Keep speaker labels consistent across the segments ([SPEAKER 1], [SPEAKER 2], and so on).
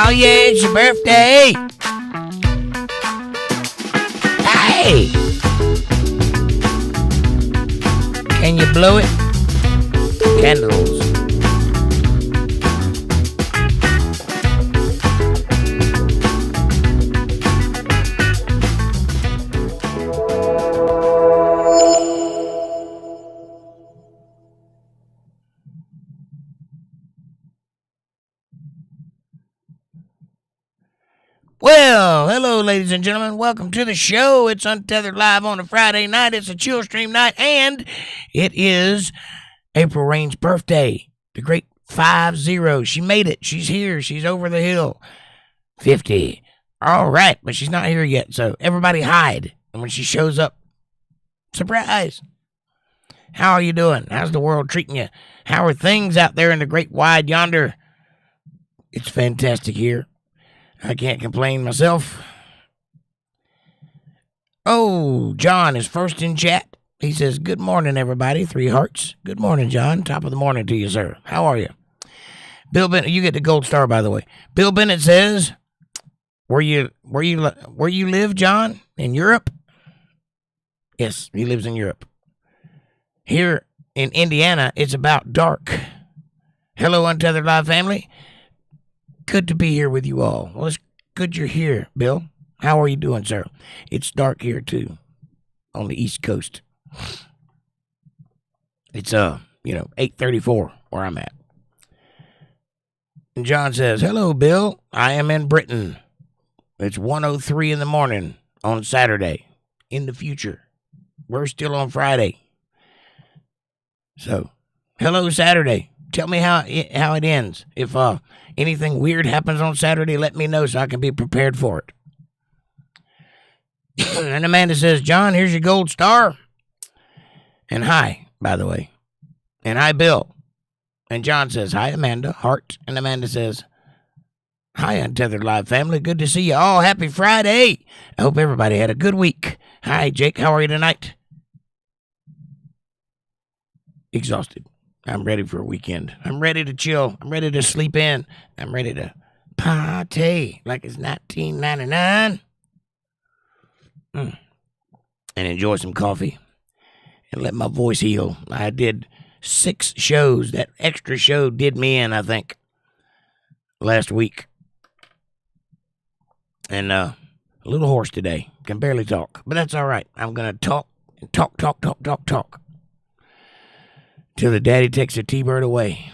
[SPEAKER 1] Oh yeah, it's your birthday. Hey! Can you blow it? Candles. Well, hello, ladies and gentlemen. Welcome to the show. It's Untethered Live on a Friday night. It's a chill stream night, and it is April Rayne's birthday. The great 50. She made it. She's here. She's over the hill. 50. All right, but she's not here yet, so everybody hide. And when she shows up, surprise. How are you doing? How's the world treating you? How are things out there in the great wide yonder? It's fantastic here. I can't complain myself. Oh, John is first in chat. He says, good morning, everybody. 3 hearts. Good morning, John. Top of the morning to you, sir. How are you? Bill Bennett, you get the gold star, by the way. Bill Bennett says, where you live, John? In Europe? Yes, he lives in Europe. Here in Indiana, it's about dark. Hello, Untethered Live family. Good to be here with you all. Well, it's good you're here, Bill. How are you doing, sir? It's dark here, too, on the East Coast. It's, 8:34 where I'm at. And John says, hello, Bill. I am in Britain. It's 1:03 in the morning on Saturday in the future. We're still on Friday. So, hello, Saturday. Tell me how it ends. If anything weird happens on Saturday, let me know so I can be prepared for it. And Amanda says, John, here's your gold star. And hi, by the way. And hi, Bill. And John says, hi, Amanda, heart. And Amanda says, hi, Untethered Live family. Good to see you all. Happy Friday. I hope everybody had a good week. Hi, Jake. How are you tonight? Exhausted. I'm ready for a weekend. I'm ready to chill. I'm ready to sleep in. I'm ready to party like it's 1999. And enjoy some coffee and let my voice heal. I did 6 shows. That extra show did me in, I think, last week. And a little hoarse today. Can barely talk, but that's all right. I'm going to talk and talk. Till the daddy takes the T-bird away.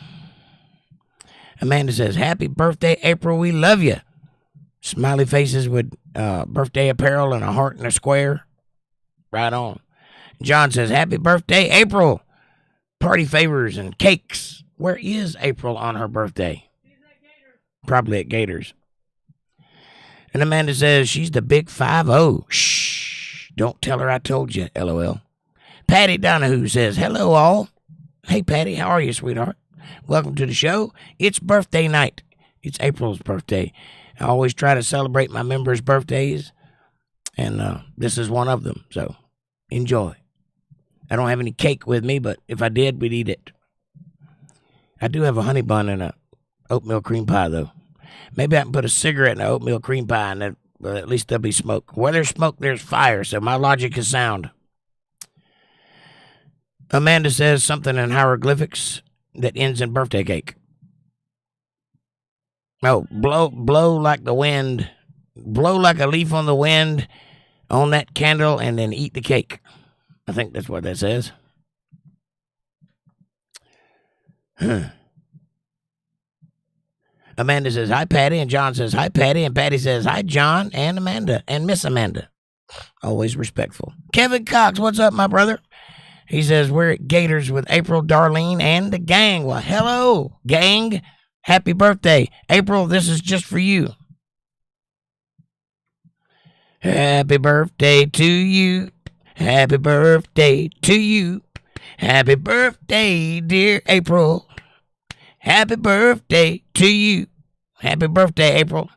[SPEAKER 1] Amanda says, happy birthday, April. We love you. Smiley faces with birthday apparel and a heart and a square. Right on. John says, happy birthday, April. Party favors and cakes. Where is April on her birthday? She's at Gators. Probably at Gators. And Amanda says, she's the big 50. Shh. Don't tell her I told you, LOL. Patty Donahue says, hello, all. Hey, Patty, how are you, sweetheart? Welcome to the show. It's birthday night. It's April's birthday. I always try to celebrate my members' birthdays, and this is one of them, so enjoy. I don't have any cake with me, but if I did, we'd eat it. I do have a honey bun and a oatmeal cream pie, though. Maybe I can put a cigarette in an oatmeal cream pie, and then, well, at least there'll be smoke. Where there's smoke, there's fire, so my logic is sound. Amanda says something in hieroglyphics that ends in birthday cake. Oh, blow like the wind. Blow like a leaf on the wind on that candle and then eat the cake. I think that's what that says. Amanda says, hi, Patty. And John says, hi, Patty. And Patty says, hi, John and Amanda and Miss Amanda. Always respectful. Kevin Cox, what's up, my brother? He says, we're at Gators with April, Darlene, and the gang. Well, hello, gang. Happy birthday. April, this is just for you. Happy birthday to you. Happy birthday to you. Happy birthday, dear April. Happy birthday to you. Happy birthday, April.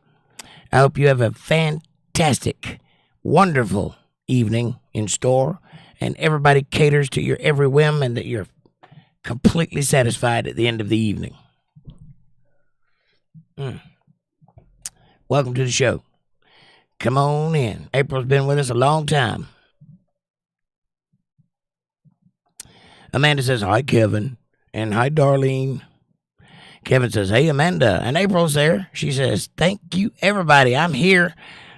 [SPEAKER 1] I hope you have a fantastic, wonderful evening in store. And everybody caters to your every whim and that you're completely satisfied at the end of the evening. Welcome to the show. Come on in. April's been with us a long time. Amanda says, hi, Kevin. And hi, Darlene. Kevin says, hey, Amanda. And April's there. She says, thank you, everybody. I'm here.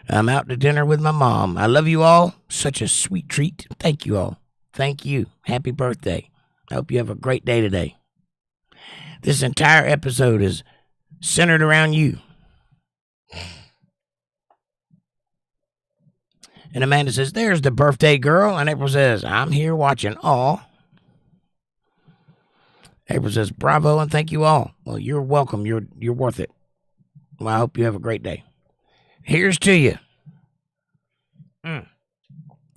[SPEAKER 1] I'm out to dinner with my mom. I love you all. Such a sweet treat. Thank you all. Thank you. Happy birthday. I hope you have a great day today. This entire episode is centered around you. And Amanda says, there's the birthday girl. And April says, I'm here watching. Aw. April says, bravo and thank you all. Well, you're welcome. You're worth it. Well, I hope you have a great day. Here's to you.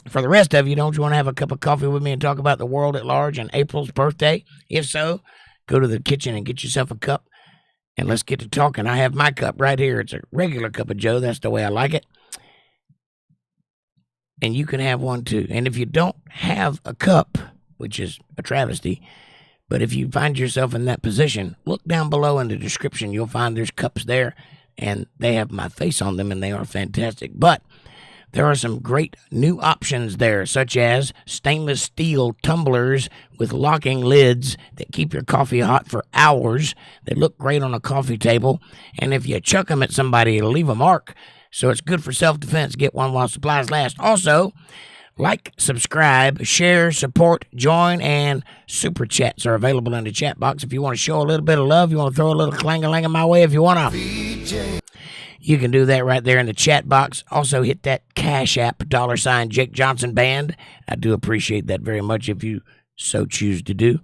[SPEAKER 1] For the rest of you, don't you want to have a cup of coffee with me and talk about the world at large and April's birthday? If so, go to the kitchen and get yourself a cup and let's get to talking. I have my cup right here. It's a regular cup of Joe. That's the way I like it. And you can have one too. And if you don't have a cup, which is a travesty, but if you find yourself in that position, look down below in the description. You'll find there's cups there, and they have my face on them, and they are fantastic. But there are some great new options there, such as stainless steel tumblers with locking lids that keep your coffee hot for hours. They look great on a coffee table, and if you chuck them at somebody, it'll leave a mark. So it's good for self-defense. Get one while supplies last. Also, like, subscribe, share, support, join, and super chats are available in the chat box. If you want to show a little bit of love, you want to throw a little clang-a-lang my way if you want to. You can do that right there in the chat box. Also, hit that Cash App, $ Jake Johnson Band. I do appreciate that very much if you so choose to do.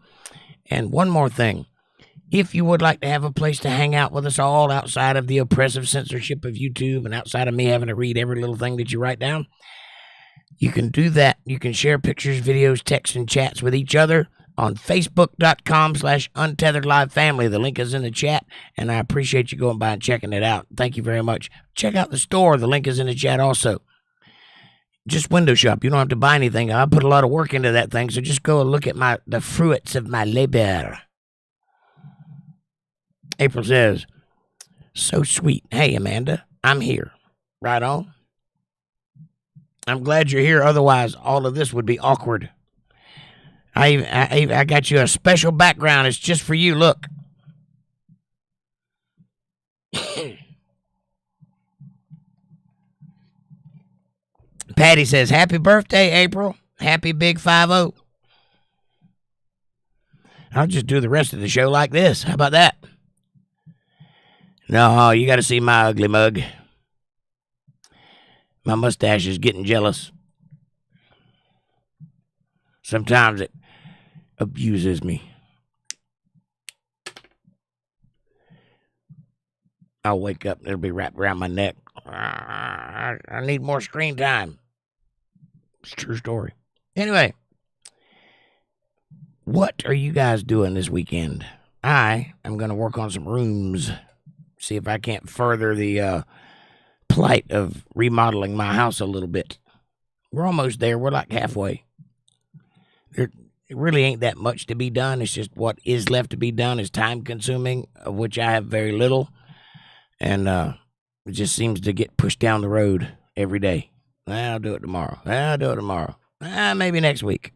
[SPEAKER 1] And one more thing. If you would like to have a place to hang out with us all outside of the oppressive censorship of YouTube and outside of me having to read every little thing that you write down, you can do that. You can share pictures, videos, texts, and chats with each other on Facebook.com/UntetheredLive family. The link is in the chat, and I appreciate you going by and checking it out. Thank you very much. Check out the store. The link is in the chat also. Just window shop. You don't have to buy anything. I put a lot of work into that thing, so just go and look at the fruits of my labor. April says, so sweet. Hey, Amanda, I'm here. Right on. I'm glad you're here. Otherwise, all of this would be awkward. I got you a special background. It's just for you. Look. Patty says, happy birthday, April. Happy big 5-0. I'll just do the rest of the show like this. How about that? No, you got to see my ugly mug. My mustache is getting jealous. Sometimes it abuses me. I'll wake up and it'll be wrapped around my neck. I need more screen time. It's a true story. Anyway, what are you guys doing this weekend? I am going to work on some rooms. See if I can't further the plight of remodeling my house a little bit. We're almost there. We're like halfway. It really ain't that much to be done. It's just what is left to be done is time consuming, of which I have very little. And it just seems to get pushed down the road every day. I'll do it tomorrow. Maybe next week.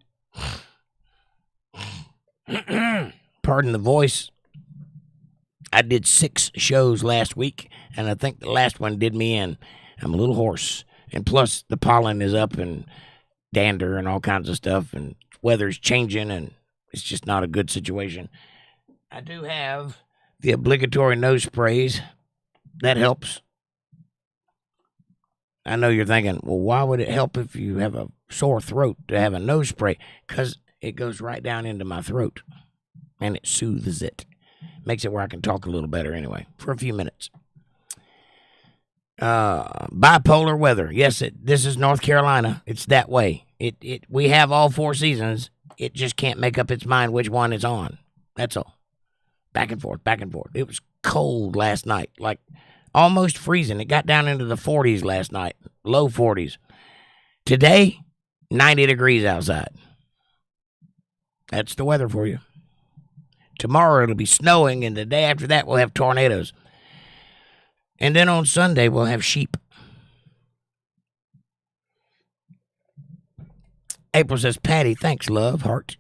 [SPEAKER 1] Pardon the voice. I did 6 shows last week, and I think the last one did me in. I'm a little hoarse. And plus, the pollen is up and dander and all kinds of stuff, and weather's changing, and it's just not a good situation. I do have the obligatory nose sprays. That helps. I know you're thinking, well, why would it help if you have a sore throat to have a nose spray? Because it goes right down into my throat, and it soothes it. Makes it where I can talk a little better anyway, for a few minutes. Bipolar weather. Yes, this is North Carolina. It's that way. We have all 4 seasons. It just can't make up its mind which one it's on. That's all. Back and forth, back and forth. It was cold last night, like almost freezing. It got down into the 40s last night, low 40s. Today, 90 degrees outside. That's the weather for you. Tomorrow it'll be snowing, and the day after that we'll have tornadoes. And then on Sunday we'll have sheep. April says, Patty, thanks, love, heart.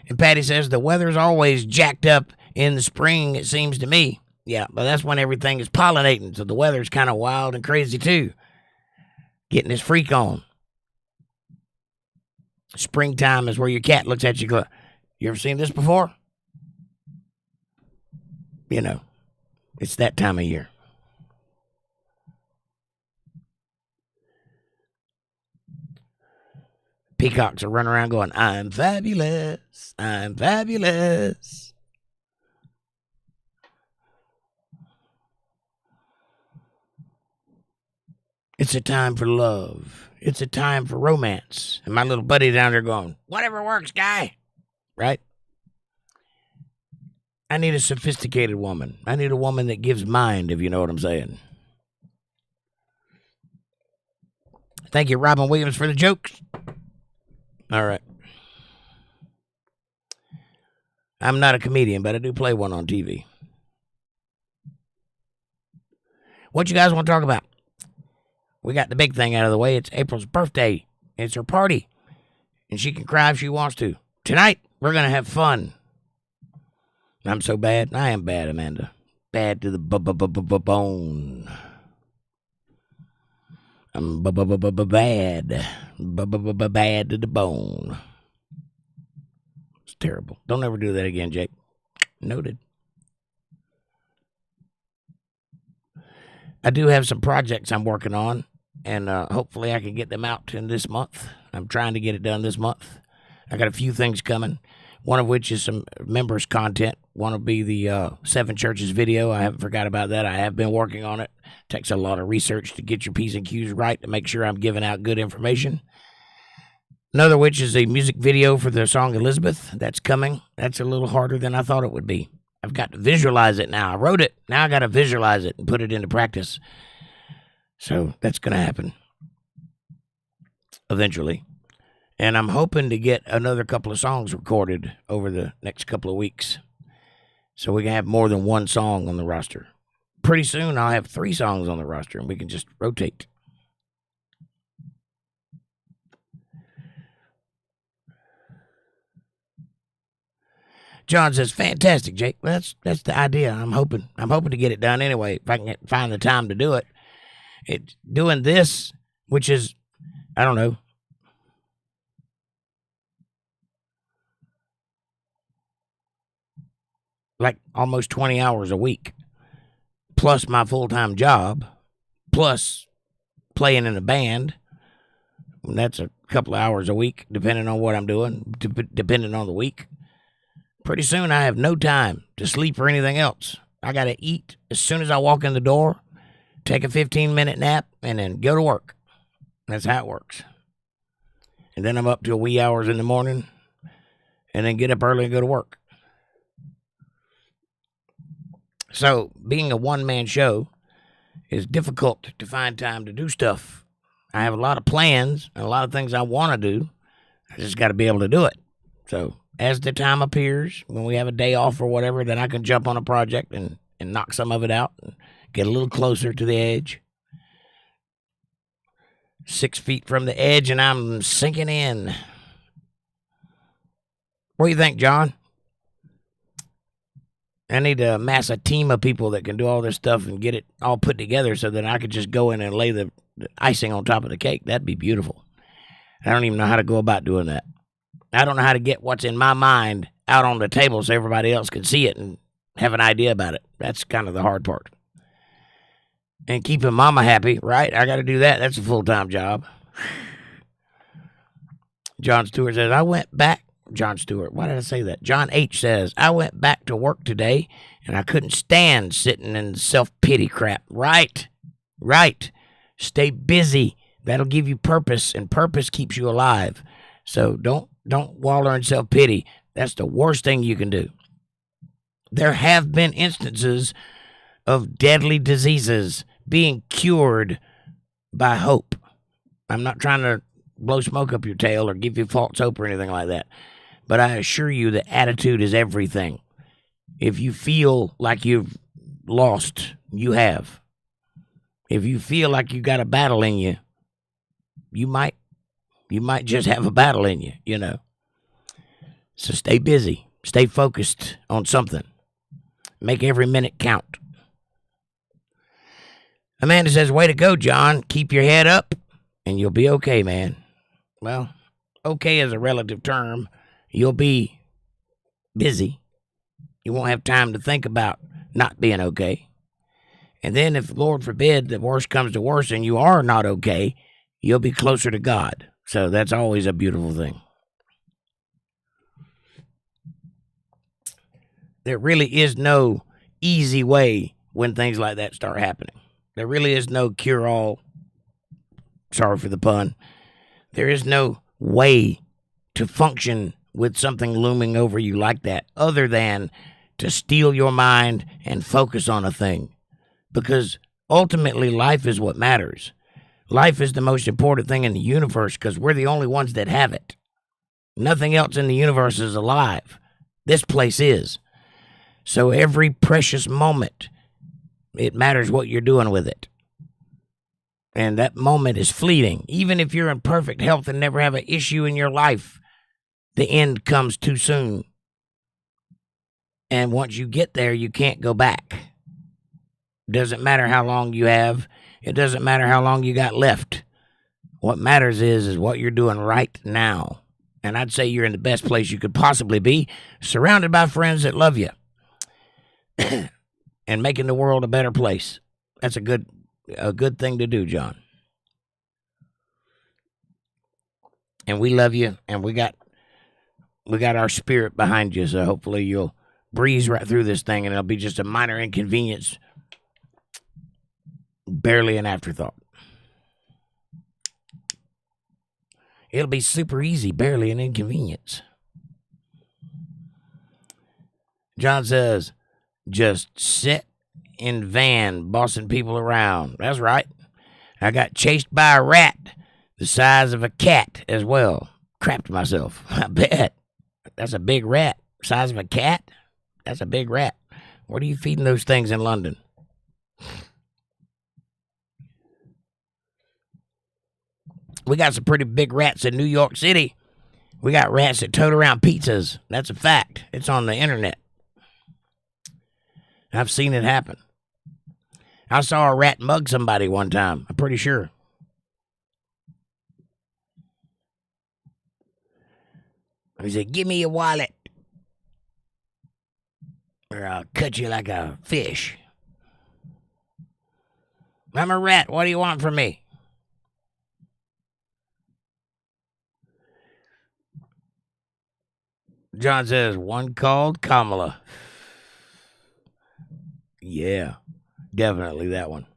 [SPEAKER 1] And Patty says, the weather's always jacked up in the spring, it seems to me. Yeah, but that's when everything is pollinating, so the weather's kind of wild and crazy, too. Getting this freak on. Springtime is where your cat looks at you and goes, you ever seen this before? You know, it's that time of year. Peacocks are running around going, I'm fabulous. I'm fabulous. It's a time for love. It's a time for romance. And my little buddy down there going, whatever works, guy. Right? I need a sophisticated woman. I need a woman that gives mind, if you know what I'm saying. Thank you, Robin Williams, for the jokes. All right. I'm not a comedian, but I do play one on TV. What you guys want to talk about? We got the big thing out of the way. It's April's birthday. It's her party. And she can cry if she wants to. Tonight, we're going to have fun. I'm so bad. I am bad, Amanda. Bad to the bone. I'm bad. Bad to the bone. It's terrible. Don't ever do that again, Jake. Noted. I do have some projects I'm working on, and hopefully I can get them out in this month. I'm trying to get it done this month. I got a few things coming, one of which is some members content. One will be the 7 Churches video. I haven't forgot about that. I have been working on it. Takes a lot of research to get your P's and Q's right, to make sure I'm giving out good information. Another which is a music video for the song Elizabeth. That's coming. That's a little harder than I thought it would be. I've got to visualize it now. I wrote it. Now I got to visualize it and put it into practice. So that's going to happen eventually. And I'm hoping to get another couple of songs recorded over the next couple of weeks, so we can have more than one song on the roster. Pretty soon I'll have 3 songs on the roster, and we can just rotate. John says, fantastic, Jake. Well, that's the idea. I'm hoping to get it done anyway, if I can find the time to do it. Doing this, which is, I don't know, like almost 20 hours a week, plus my full-time job, plus playing in a band. And that's a couple of hours a week, depending on what I'm doing, depending on the week. Pretty soon I have no time to sleep or anything else. I got to eat as soon as I walk in the door, take a 15-minute nap, and then go to work. That's how it works. And then I'm up till wee hours in the morning, and then get up early and go to work. So being a one-man show is difficult to find time to do stuff. I have a lot of plans and a lot of things I want to do. I just got to be able to do it. So as the time appears, when we have a day off or whatever, then I can jump on a project and knock some of it out and get a little closer to the edge. 6 feet from the edge, and I'm sinking in. What do you think, John? I need to amass a team of people that can do all this stuff and get it all put together so that I could just go in and lay the icing on top of the cake. That'd be beautiful. I don't even know how to go about doing that. I don't know how to get what's in my mind out on the table so everybody else can see it and have an idea about it. That's kind of the hard part. And keeping mama happy, right? I got to do that. That's a full-time job. John Stewart says, John Stewart, why did I say that? John H. says, I went back to work today, and I couldn't stand sitting in self-pity crap. Right. Stay busy. That'll give you purpose, and purpose keeps you alive. So don't wallow in self-pity. That's the worst thing you can do. There have been instances of deadly diseases being cured by hope. I'm not trying to blow smoke up your tail or give you false hope or anything like that. But I assure you that attitude is everything. If you feel like you've lost, you have. If you feel like you got a battle in you, you might just have a battle in you, you know. So stay busy. Stay focused on something. Make every minute count. Amanda says, way to go, John. Keep your head up, and you'll be okay, man. Well, okay is a relative term. You'll be busy. You won't have time to think about not being okay. And then if, Lord forbid, the worst comes to worst and you are not okay, you'll be closer to God. So that's always a beautiful thing. There really is no easy way when things like that start happening. There really is no cure-all. Sorry for the pun. There is no way to function with something looming over you like that other than to steal your mind and focus on a thing. Because ultimately, life is what matters. Life is the most important thing in the universe because we're the only ones that have it. Nothing else in the universe is alive. This place is. So every precious moment, it matters what you're doing with it. And that moment is fleeting. Even if you're in perfect health and never have an issue in your life, the end comes too soon. And once you get there, you can't go back. Doesn't matter how long you have. It doesn't matter how long you got left. What matters is what you're doing right now. And I'd say you're in the best place you could possibly be, surrounded by friends that love you. And making the world a better place. That's a good thing to do, John. And we love you, and we got our spirit behind you, so hopefully you'll breeze right through this thing, and it'll be just a minor inconvenience, barely an afterthought. It'll be super easy, barely an inconvenience. John says, just sit in van bossing people around. That's right. I got chased by a rat the size of a cat as well. Crapped myself. I bet. That's a big rat. Size of a cat? That's a big rat. What are you feeding those things in London? We got some pretty big rats in New York City. We got rats that tote around pizzas. That's a fact. It's on the internet. I've seen it happen. I saw a rat mug somebody one time. I'm pretty sure. He said, give me your wallet, or I'll cut you like a fish. I'm a rat. What do you want from me? John says, one called Kamala. Yeah, definitely that one.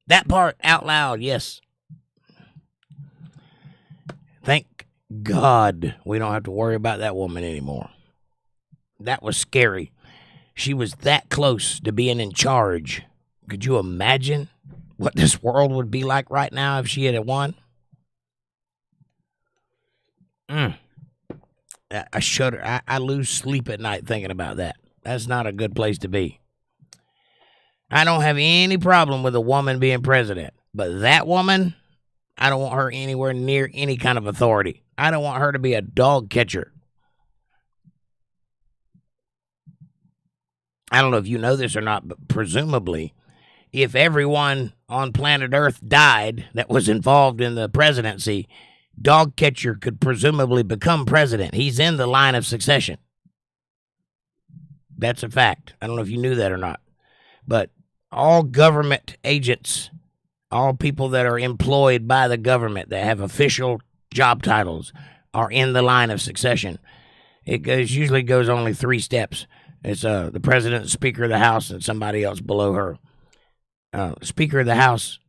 [SPEAKER 1] That part out loud, yes. Thank God we don't have to worry about that woman anymore. That was scary. She was that close to being in charge. Could you imagine what this world would be like right now if she had won? I shudder. I lose sleep at night thinking about that. That's not a good place to be. I don't have any problem with a woman being president, but that woman, I don't want her anywhere near any kind of authority. I don't want her to be a dog catcher. I don't know if you know this or not, but presumably, if everyone on planet Earth died that was involved in the presidency, dog catcher could presumably become president. He's in the line of succession. That's a fact. I don't know if you knew that or not. But all government agents, all people that are employed by the government that have official job titles are in the line of succession. It usually goes only 3 steps. It's the president, speaker of the House, and somebody else below her. Speaker of the House,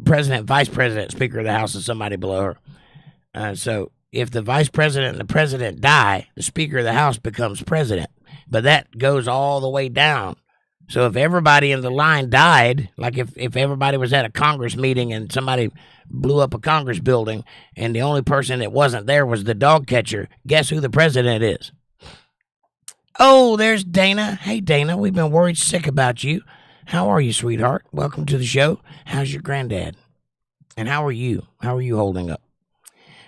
[SPEAKER 1] president, vice president, speaker of the House, and somebody below her. So if the vice president and the president die, the speaker of the House becomes president. But that goes all the way down. So if everybody in the line died, like if everybody was at a Congress meeting and somebody blew up a Congress building and the only person that wasn't there was the dog catcher, guess who the president is? Oh, there's Dana. Hey, Dana, we've been worried sick about you. How are you, sweetheart? Welcome to the show. How's your granddad? And how are you? How are you holding up?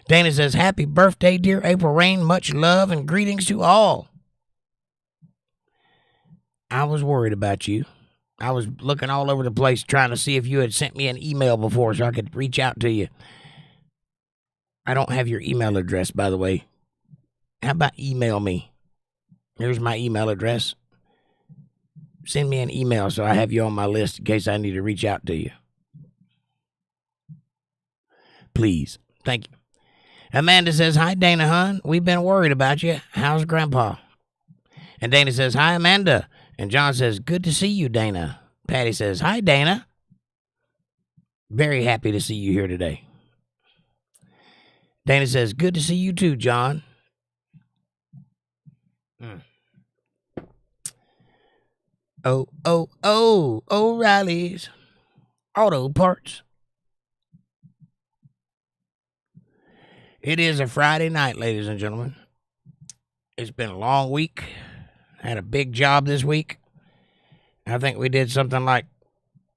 [SPEAKER 1] Dana says, happy birthday, dear April Rayne. Much love and greetings to all. I was worried about you. I was looking all over the place trying to see if you had sent me an email before so I could reach out to you. I don't have your email address, by the way. How about email me? Here's my email address. Send me an email so I have you on my list in case I need to reach out to you. Please. Thank you. Amanda says, hi, Dana, hon. We've been worried about you. How's Grandpa? And Dana says, hi, Amanda. And John says, good to see you, Dana. Patty says, hi, Dana. Very happy to see you here today. Dana says, good to see you too, John. O'Reilly's Auto Parts. It is a Friday night, ladies and gentlemen. It's been a long week. Had a big job this week. I think we did something like,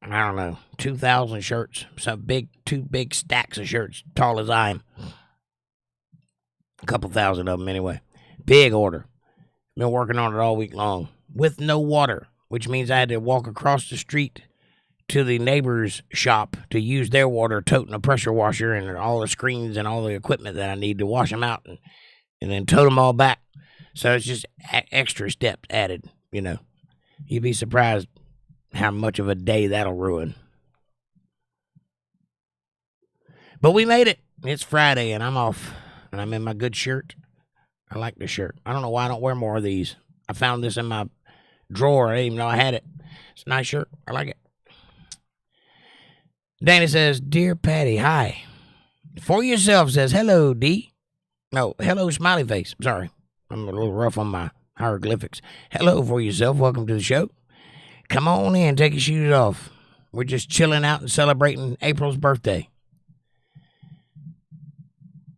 [SPEAKER 1] I don't know, 2,000 shirts. Two big stacks of shirts, tall as I am. A couple thousand of them anyway. Big order. Been working on it all week long with no water, which means I had to walk across the street to the neighbor's shop to use their water, toting a pressure washer and all the screens and all the equipment that I need to wash them out and then tote them all back. So it's just extra steps added, you know. You'd be surprised how much of a day that'll ruin. But we made it. It's Friday and I'm off. And I'm in my good shirt. I like this shirt. I don't know why I don't wear more of these. I found this in my drawer. I didn't even know I had it. It's a nice shirt. I like it. Danny says, dear Patty, hi. For yourself says, hello, D. No, hello, smiley face. Sorry. I'm a little rough on my hieroglyphics. Hello, for yourself. Welcome to the show. Come on in. Take your shoes off. We're just chilling out and celebrating April's birthday.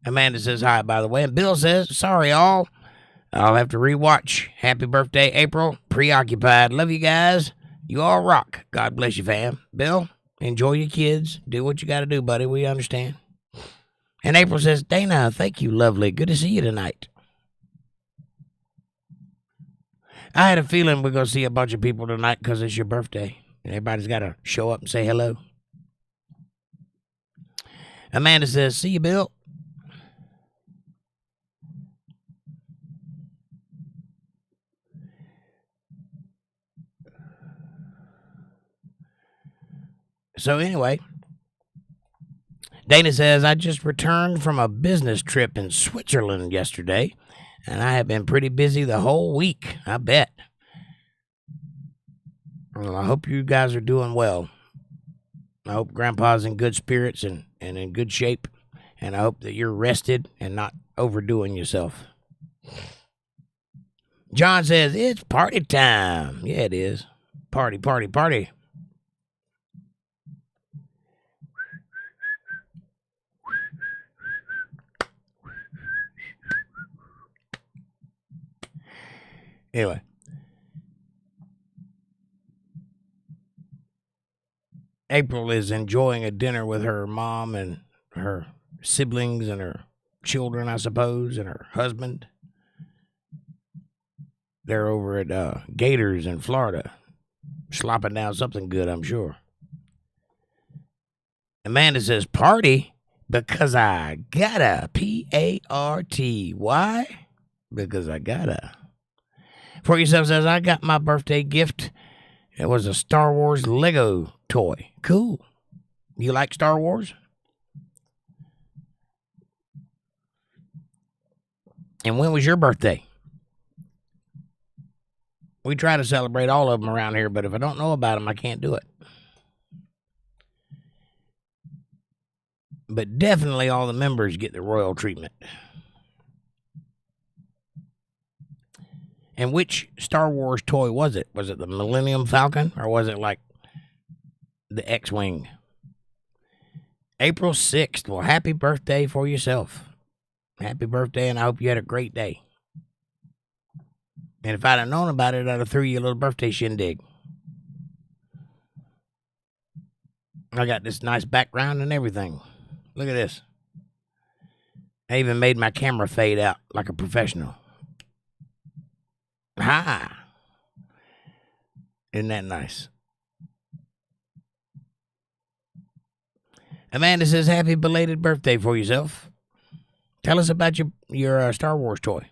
[SPEAKER 1] Amanda says hi, by the way. And Bill says, sorry, all. I'll have to rewatch. Happy birthday, April. Preoccupied. Love you guys. You all rock. God bless you, fam. Bill, enjoy your kids. Do what you got to do, buddy. We understand. And April says, Dana, thank you, lovely. Good to see you tonight. I had a feeling we're going to see a bunch of people tonight because it's your birthday. Everybody's got to show up and say hello. Amanda says, see you, Bill. So anyway, Dana says, I just returned from a business trip in Switzerland yesterday, and I have been pretty busy the whole week, I bet. Well, I hope you guys are doing well. I hope Grandpa's in good spirits and in good shape, and I hope that you're rested and not overdoing yourself. John says, it's party time. Yeah, it is. Party, party, party. Anyway. April is enjoying a dinner with her mom and her siblings and her children, I suppose, and her husband. They're over at Gators in Florida, slopping down something good, I'm sure. Amanda says, party because I gotta. P-A-R-T. Why? Because I gotta. For yourself says, I got my birthday gift. It was a Star Wars Lego toy. Cool. You like Star Wars? And when was your birthday? We try to celebrate all of them around here, but if I don't know about them, I can't do it. But definitely all the members get the royal treatment. And which Star Wars toy was it? Was it the Millennium Falcon or was it like the X-Wing? April 6th. Well, happy birthday for yourself. Happy birthday, and I hope you had a great day. And if I'd have known about it, I'd have threw you a little birthday shindig. I got this nice background and everything. Look at this. I even made my camera fade out like a professional. Ha! Isn't that nice? Amanda says, happy belated birthday for yourself. Tell us about your Star Wars toy.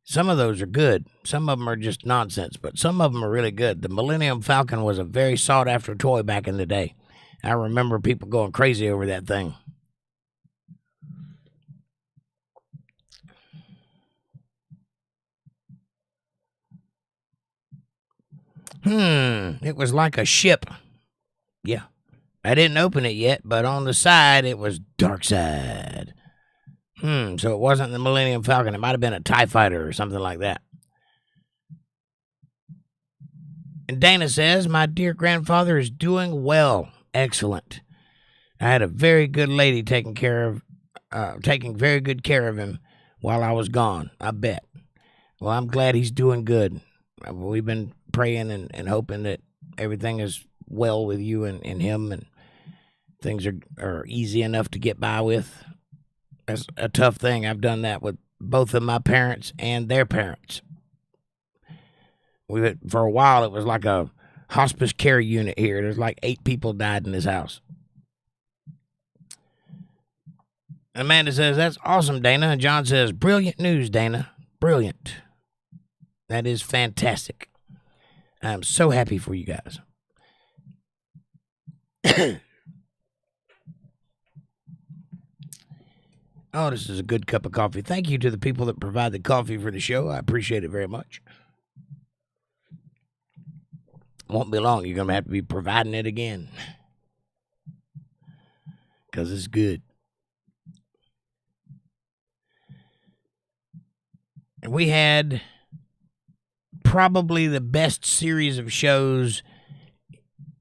[SPEAKER 1] Some of those are good. Some of them are just nonsense, but some of them are really good. The Millennium Falcon was a very sought-after toy back in the day. I remember people going crazy over that thing. It was like a ship. Yeah. I didn't open it yet, but on the side, it was dark side. So it wasn't the Millennium Falcon. It might have been a TIE fighter or something like that. And Dana says, my dear grandfather is doing well. Excellent. I had a very good lady taking very good care of him while I was gone, I bet. Well, I'm glad he's doing good. We've been praying and hoping that everything is well with you and him, and things are easy enough to get by with. That's a tough thing. I've done that with both of my parents and their parents. For a while, it was like a hospice care unit here. There's like 8 people died in this house. Amanda says, that's awesome, Dana. And John says, brilliant news, Dana. Brilliant. That is fantastic. I'm so happy for you guys. Oh, this is a good cup of coffee. Thank you to the people that provide the coffee for the show. I appreciate it very much. Won't be long. You're going to have to be providing it again. Because it's good. And we had probably the best series of shows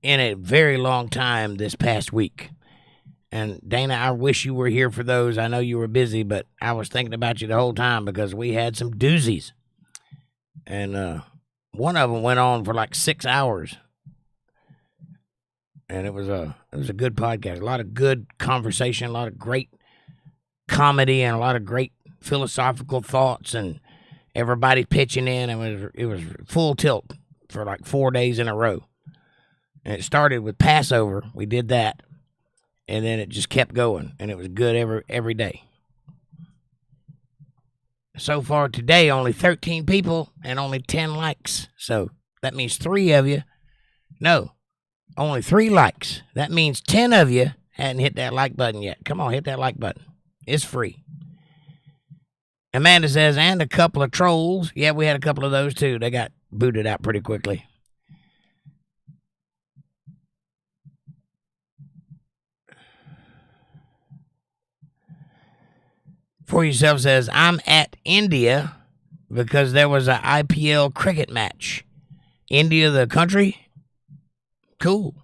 [SPEAKER 1] in a very long time this past week. And Dana, I wish you were here for those. I know you were busy, but I was thinking about you the whole time because we had some doozies. And one of them went on for like 6 hours. And it was a good podcast. A lot of good conversation, a lot of great comedy, and a lot of great philosophical thoughts, and everybody pitching in. It was full tilt for like 4 days in a row. And it started with Passover. We did that. And then it just kept going, and it was good every day. So far today, only 13 people and only 10 likes. So that means 3 of you. No, only 3 likes. That means 10 of you hadn't hit that like button yet. Come on, hit that like button. It's free. Amanda says, and a couple of trolls. Yeah, we had a couple of those too. They got booted out pretty quickly. For Yourself says, I'm at India because there was an IPL cricket match. India, the country? Cool.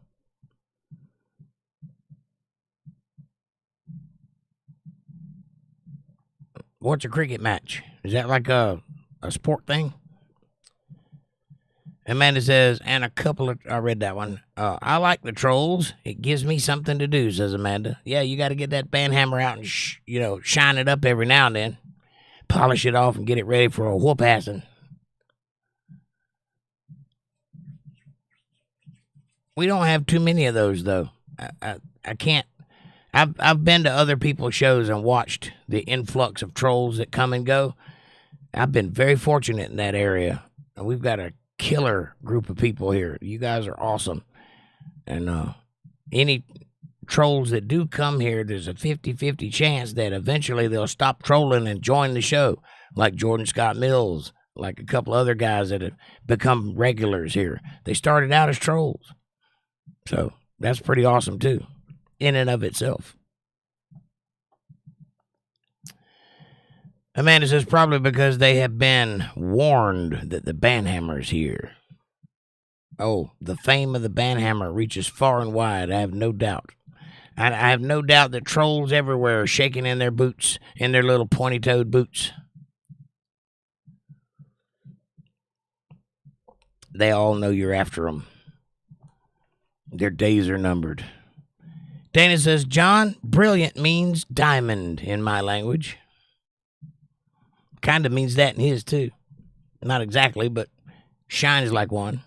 [SPEAKER 1] What's a cricket match? Is that like a sport thing? Amanda says, and a couple of, I read that one. I like the trolls. It gives me something to do, says Amanda. Yeah, you got to get that band hammer out and, shine it up every now and then. Polish it off and get it ready for a whoop-assing. We don't have too many of those, though. I can't. I've been to other people's shows and watched the influx of trolls that come and go. I've been very fortunate in that area. We've got a killer group of people here. You guys are awesome. And any trolls that do come here, there's a 50-50 chance that eventually they'll stop trolling and join the show, like Jordan Scott Mills, like a couple other guys that have become regulars here. They started out as trolls. So that's pretty awesome too, in and of itself. Amanda says, probably because they have been warned that the banhammer's here. Oh, the fame of the banhammer reaches far and wide, I have no doubt. I have no doubt that trolls everywhere are shaking in their boots, in their little pointy-toed boots. they all know you're after them. Their days are numbered. Dana says, John, brilliant means diamond in my language. Kind of means that in his, too. Not exactly, but shines like one.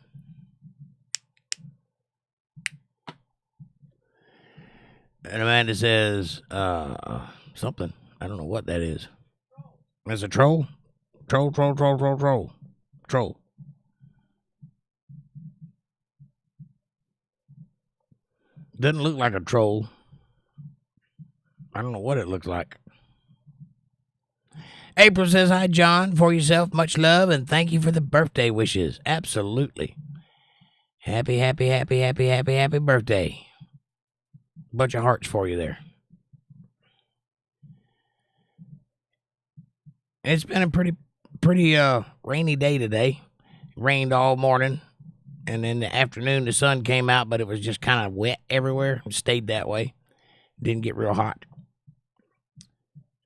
[SPEAKER 1] And Amanda says, something. I don't know what that is. It's a troll? Troll. Doesn't look like a troll. I don't know what it looks like. April says, hi, John. For yourself, much love, and thank you for the birthday wishes. Absolutely. Happy birthday. Bunch of hearts for you there. It's been a pretty rainy day today. It rained all morning. And in the afternoon, the sun came out, but it was just kind of wet everywhere. It stayed that way. Didn't get real hot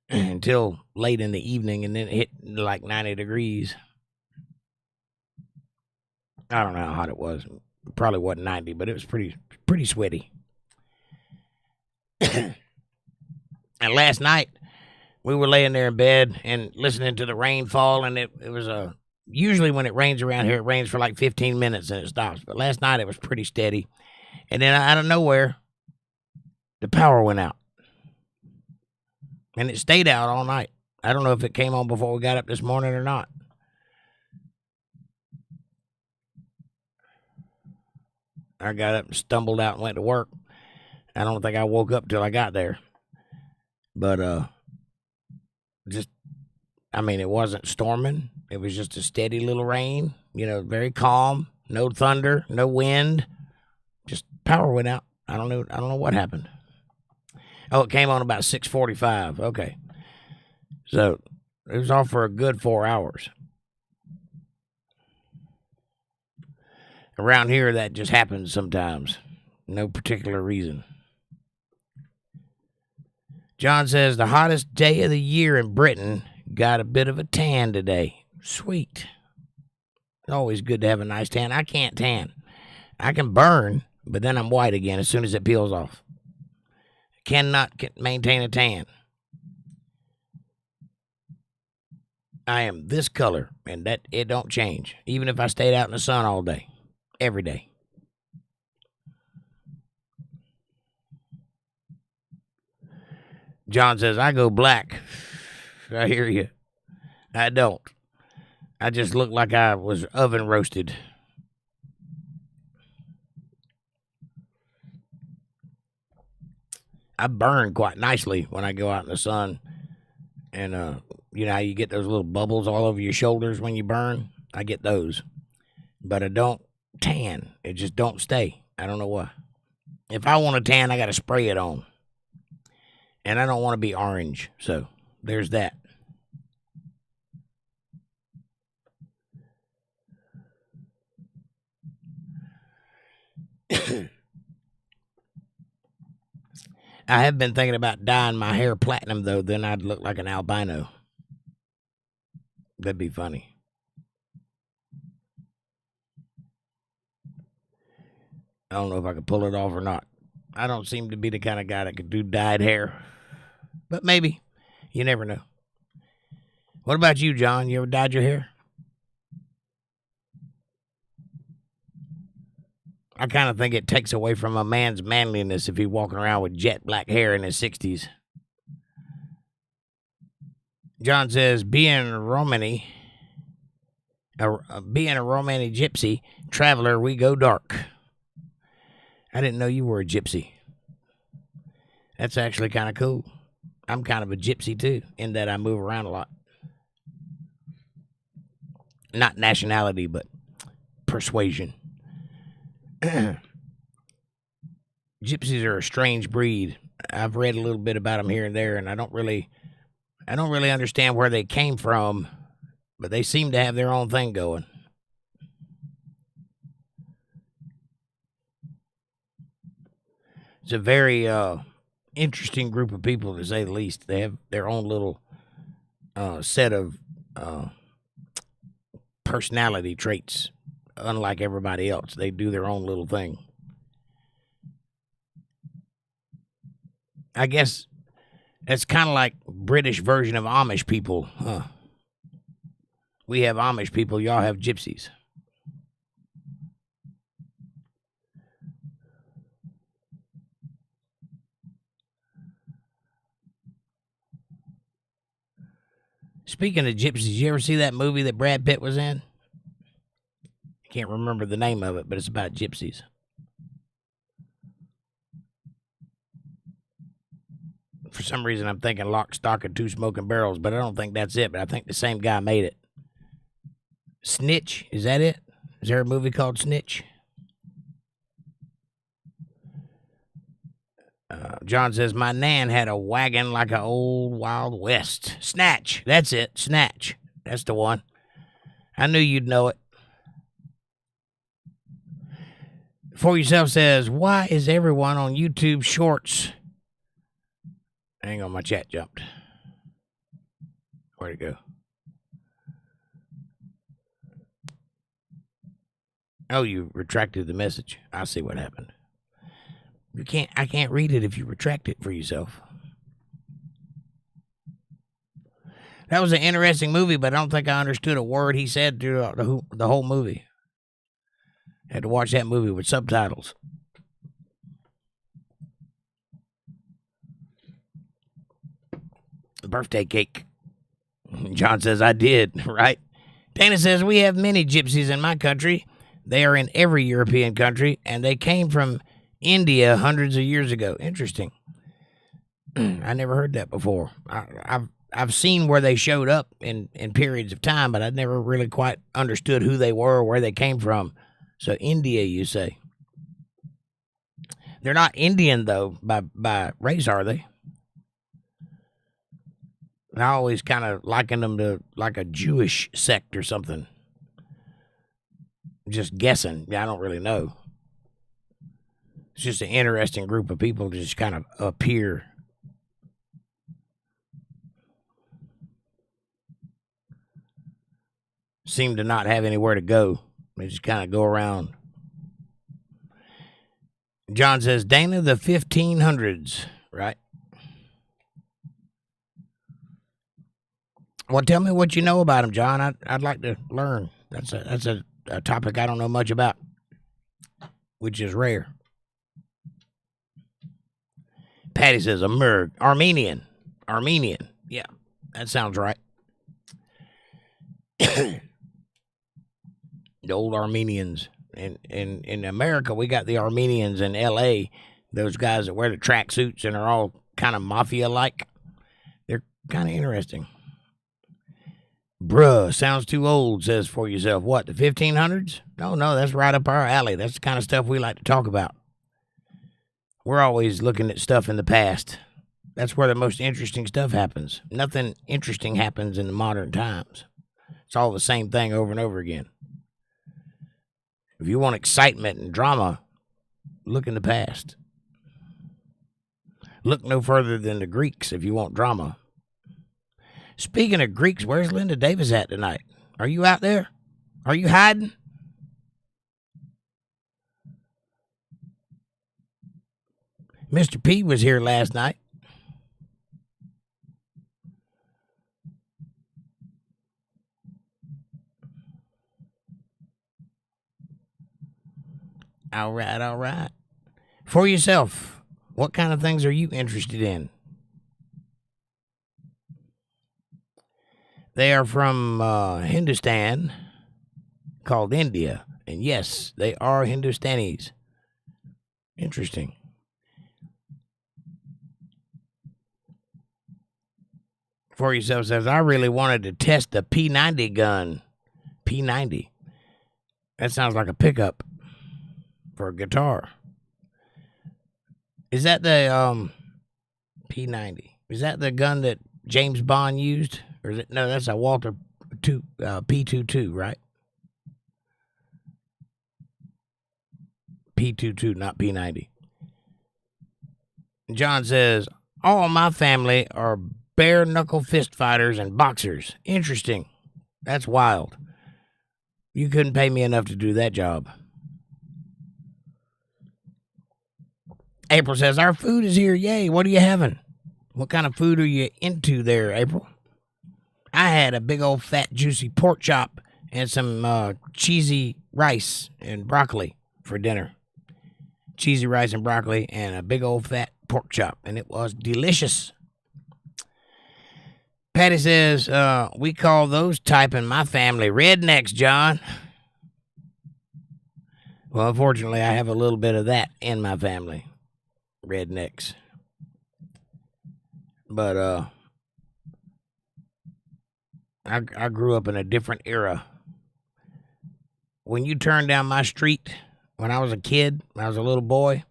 [SPEAKER 1] until late in the evening, and then it hit like 90 degrees. I don't know how hot it was. It probably wasn't 90, but it was pretty sweaty. And last night, we were laying there in bed and listening to the rain fall, and it was usually when it rains around here, it rains for like 15 minutes and it stops. But last night it was pretty steady. And then out of nowhere, the power went out. And it stayed out all night. I don't know if it came on before we got up this morning or not. I got up and stumbled out and went to work. I don't think I woke up till I got there. But it wasn't storming. It was just a steady little rain, very calm, no thunder, no wind. Just power went out. I don't know what happened. Oh, it came on about 6:45. Okay. So it was off for a good 4 hours. Around here, that just happens sometimes. No particular reason. John says, the hottest day of the year in Britain, got a bit of a tan today. Sweet. Always good to have a nice tan. I can't tan. I can burn, but then I'm white again as soon as it peels off. Cannot maintain a tan. I am this color, and that it don't change, even if I stayed out in the sun all day, every day. John says, I go black. I hear you. I don't. I just look like I was oven roasted. I burn quite nicely when I go out in the sun. And, you know how you get those little bubbles all over your shoulders when you burn? I get those. But I don't tan. It just don't stay. I don't know why. If I want to tan, I got to spray it on. And I don't want to be orange. So, there's that. I have been thinking about dyeing my hair platinum, though. Then I'd look like an albino. That'd be funny. I don't know if I could pull it off or not. I don't seem to be the kind of guy that could do dyed hair. But maybe. You never know. What about you, John? You ever dyed your hair? I kind of think it takes away from a man's manliness if he's walking around with jet black hair in his 60s. John says, being a Romani gypsy traveler, we go dark. I didn't know you were a gypsy. That's actually kind of cool. I'm kind of a gypsy, too, in that I move around a lot. Not nationality, but persuasion. Gypsies are a strange breed. I've read a little bit about them here and there, and I don't really understand where they came from, but they seem to have their own thing going. It's a very interesting group of people, to say the least. They have their own little set of personality traits. unlike everybody else. They do their own little thing. I guess it's kind of like British version of Amish people, huh? We have Amish people, y'all have gypsies. Speaking of gypsies, you ever see that movie that Brad Pitt was in? I can't remember the name of it, but it's about gypsies. For some reason, I'm thinking Lock, Stock, and Two Smoking Barrels, but I don't think that's it. But I think the same guy made it. Snitch, is that it? Is there a movie called Snitch? John says, my nan had a wagon like an old Wild West. Snatch, that's it, Snatch. That's the one. I knew you'd know it. For Yourself says, why is everyone on YouTube Shorts? Hang on, my chat jumped. Where'd it go? Oh, you retracted the message. I see what happened. I can't read it if you retract it for yourself. That was an interesting movie, but I don't think I understood a word he said throughout the whole movie. Had to watch that movie with subtitles. Birthday cake. John says, I did, right? Dana says, we have many gypsies in my country. They are in every European country, and they came from India hundreds of years ago. Interesting. I never heard that before. I've seen where they showed up in periods of time, but I never really quite understood who they were or where they came from. So India, you say? They're not Indian, though, by race, are they? I always kind of liken them to like a Jewish sect or something. Just guessing. I don't really know. It's just an interesting group of people to just kind of appear. Seem to not have anywhere to go. They just kind of go around. John says, Dana, the 1500s, right? Well, tell me what you know about him, John. I'd like to learn. That's a topic I don't know much about, which is rare. Patty says, Armenian. Yeah, that sounds right. The old Armenians. In America, we got the Armenians in L.A., those guys that wear the tracksuits and are all kind of mafia-like. They're kind of interesting. Bruh, sounds too old, says For Yourself. What, the 1500s? No, that's right up our alley. That's the kind of stuff we like to talk about. We're always looking at stuff in the past. That's where the most interesting stuff happens. Nothing interesting happens in the modern times. It's all the same thing over and over again. If you want excitement and drama, look in the past. Look no further than the Greeks if you want drama. Speaking of Greeks, where's Linda Davis at tonight? Are you out there? Are you hiding? Mr. P was here last night. All right. For Yourself, what kind of things are you interested in? They are from Hindustan, called India. And yes, they are Hindustanis. Interesting. For Yourself says, I really wanted to test the P90 gun. P90. That sounds like a pickup for a guitar. Is that the P90? Is that the gun that James Bond used? Or is it? No, that's a Walter P22, right? P22, not P90. John says, all my family are bare knuckle fist fighters and boxers. Interesting. That's wild. You couldn't pay me enough to do that job. April says, our food is here. Yay. What are you having? What kind of food are you into there, April? I had a big old fat juicy pork chop and some cheesy rice and broccoli for dinner. Cheesy rice and broccoli and a big old fat pork chop. And it was delicious. Patty says, we call those type in my family rednecks, John. Well, unfortunately, I have a little bit of that in my family. Rednecks. But I grew up in a different era. When you turn down my street, when I was a kid, when I was a little boy,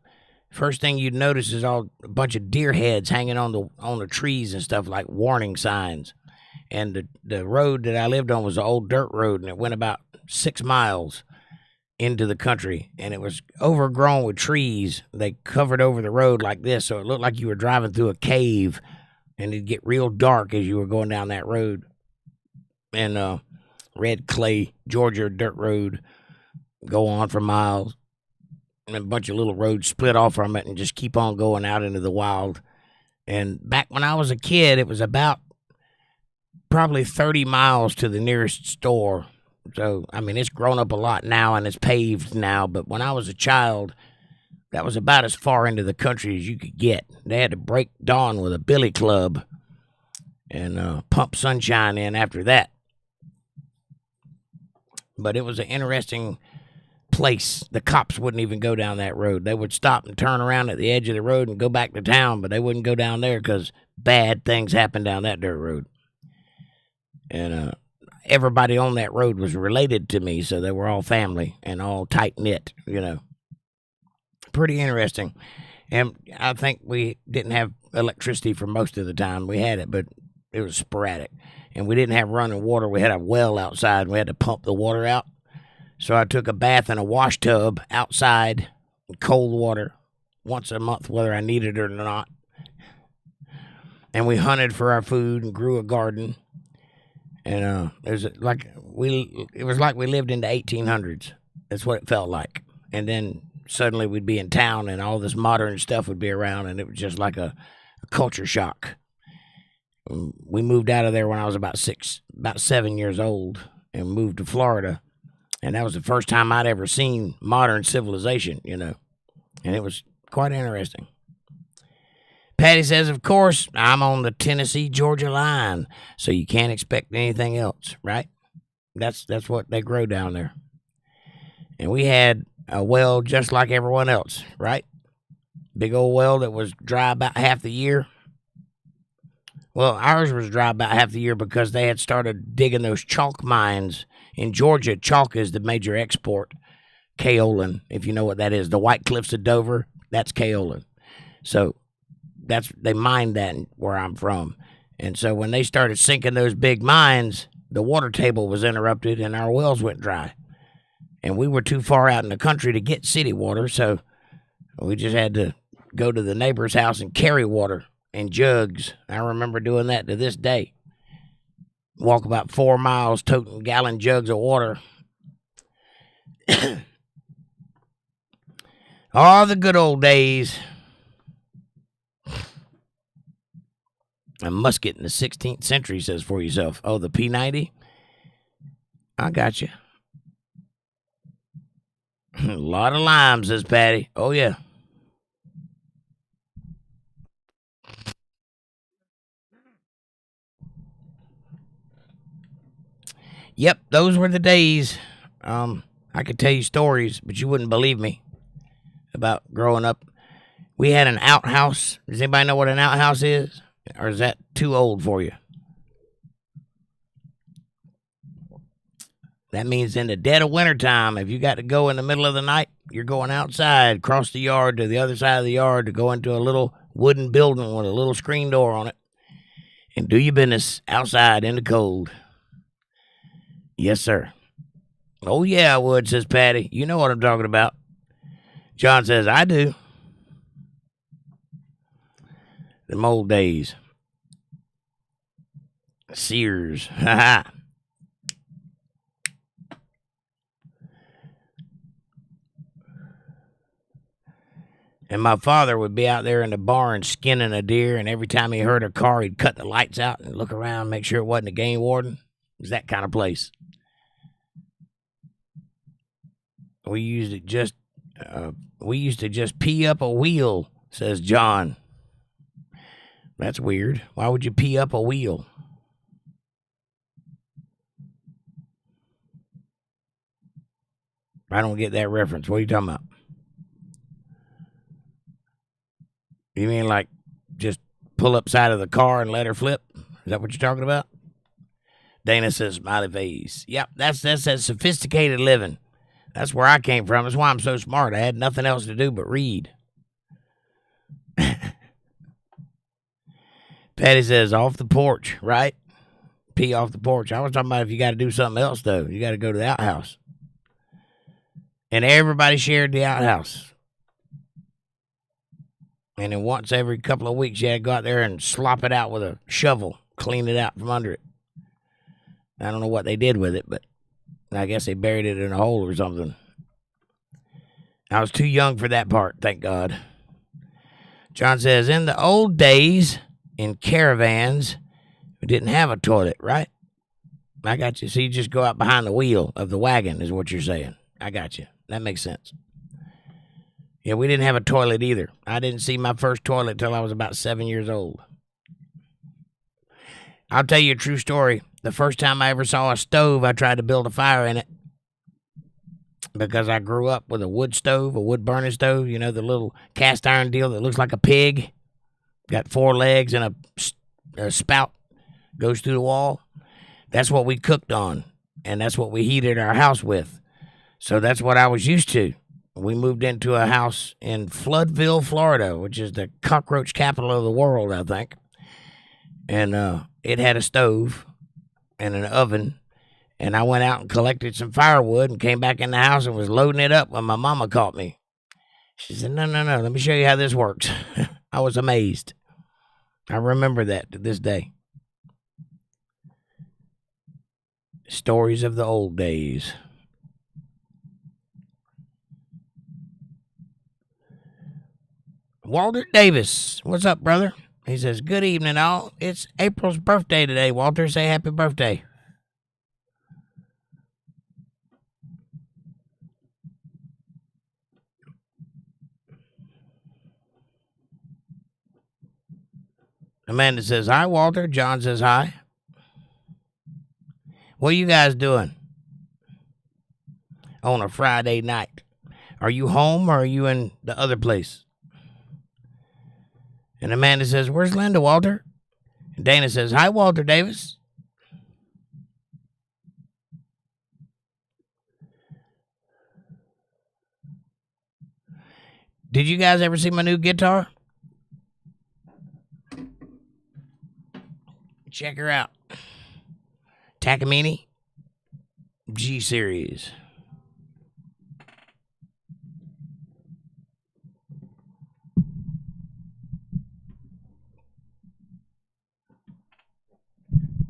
[SPEAKER 1] first thing you'd notice is a bunch of deer heads hanging on the trees and stuff, like warning signs. And the road that I lived on was an old dirt road, and it went about 6 miles into the country, and it was overgrown with trees. They covered over the road like this, so it looked like you were driving through a cave, and it'd get real dark as you were going down that road. And red clay Georgia dirt road, go on for miles, and a bunch of little roads split off from it and just keep on going out into the wild. And back when I was a kid, it was about probably 30 miles to the nearest store. So, I mean, it's grown up a lot now and it's paved now, but when I was a child, that was about as far into the country as you could get. They had to break dawn with a billy club and pump sunshine in after that. But it was an interesting place. The cops wouldn't even go down that road. They would stop and turn around at the edge of the road and go back to town, but they wouldn't go down there because bad things happened down that dirt road. And everybody on that road was related to me, so they were all family and all tight-knit, you know. Pretty interesting. And I think we didn't have electricity for most of the time. We had it, but it was sporadic. And we didn't have running water. We had a well outside. We had to pump the water out. So I took a bath in a wash tub outside in cold water once a month, whether I needed it or not. And we hunted for our food and grew a garden. And it was like we lived in the 1800s. That's what it felt like. And then suddenly we'd be in town and all this modern stuff would be around, and it was just like a culture shock. We moved out of there when I was about 7 years old, and moved to Florida. And that was the first time I'd ever seen modern civilization, you know. And it was quite interesting. Patty says, of course, I'm on the Tennessee-Georgia line, so you can't expect anything else, right? That's what they grow down there. And we had a well just like everyone else, right? Big old well that was dry about half the year. Well, ours was dry about half the year because they had started digging those chalk mines. In Georgia, chalk is the major export. Kaolin, if you know what that is. The White Cliffs of Dover, that's kaolin. So they mined that where I'm from. And so when they started sinking those big mines, the water table was interrupted and our wells went dry. And we were too far out in the country to get city water, so we just had to go to the neighbor's house and carry water in jugs. I remember doing that to this day. Walk about 4 miles toting gallon jugs of water. All the good old days. A musket in the 16th century, says for yourself. Oh, the P90? I got you. A lot of lime, says Patty. Oh, yeah. Yep, those were the days. I could tell you stories, but you wouldn't believe me about growing up. We had an outhouse. Does anybody know what an outhouse is? Or is that too old for you? That means in the dead of wintertime, if you got to go in the middle of the night, you're going outside, across the yard to the other side of the yard to go into a little wooden building with a little screen door on it and do your business outside in the cold. Yes, sir. Oh, yeah, I would, says Patty. You know what I'm talking about. John says, I do. Them old days. Sears. Ha ha. And my father would be out there in the barn skinning a deer, and every time he heard a car, he'd cut the lights out and look around, make sure it wasn't a game warden. It was that kind of place. We used to just pee up a wheel, says John. That's weird. Why would you pee up a wheel? I don't get that reference. What are you talking about? You mean like just pull up side of the car and let her flip? Is that what you're talking about? Dana says, smiley face. Yep, that's that sophisticated living. That's where I came from. That's why I'm so smart. I had nothing else to do but read. Patty says, off the porch, right? Pee off the porch. I was talking about if you got to do something else, though. You got to go to the outhouse. And everybody shared the outhouse. And then once every couple of weeks, you had to go out there and slop it out with a shovel, clean it out from under it. I don't know what they did with it, but I guess they buried it in a hole or something. I was too young for that part, thank God. John says, in the old days, in caravans, we didn't have a toilet, right? I got you. So you just go out behind the wheel of the wagon is what you're saying. I got you. That makes sense. Yeah, we didn't have a toilet either. I didn't see my first toilet till I was about 7 years old. I'll tell you a true story. The first time I ever saw a stove, I tried to build a fire in it because I grew up with a wood stove, a wood burning stove, you know, the little cast iron deal that looks like a pig, got 4 legs and a spout goes through the wall. That's what we cooked on, and that's what we heated our house with. So that's what I was used to. We moved into a house in Floodville, Florida, which is the cockroach capital of the world, I think. And it had a stove and an oven. And I went out and collected some firewood and came back in the house and was loading it up when my mama caught me. She said, no, let me show you how this works. I was amazed. I remember that to this day. Stories of the old days. Walter Davis, what's up, brother? He says, good evening, all. It's April's birthday today, Walter. Say happy birthday. Amanda says, hi, Walter. John says, hi. What are you guys doing on a Friday night? Are you home or are you in the other place? And Amanda says, where's Linda, Walter? And Dana says, hi, Walter Davis. Did you guys ever see my new guitar? Check her out. Takamine G Series.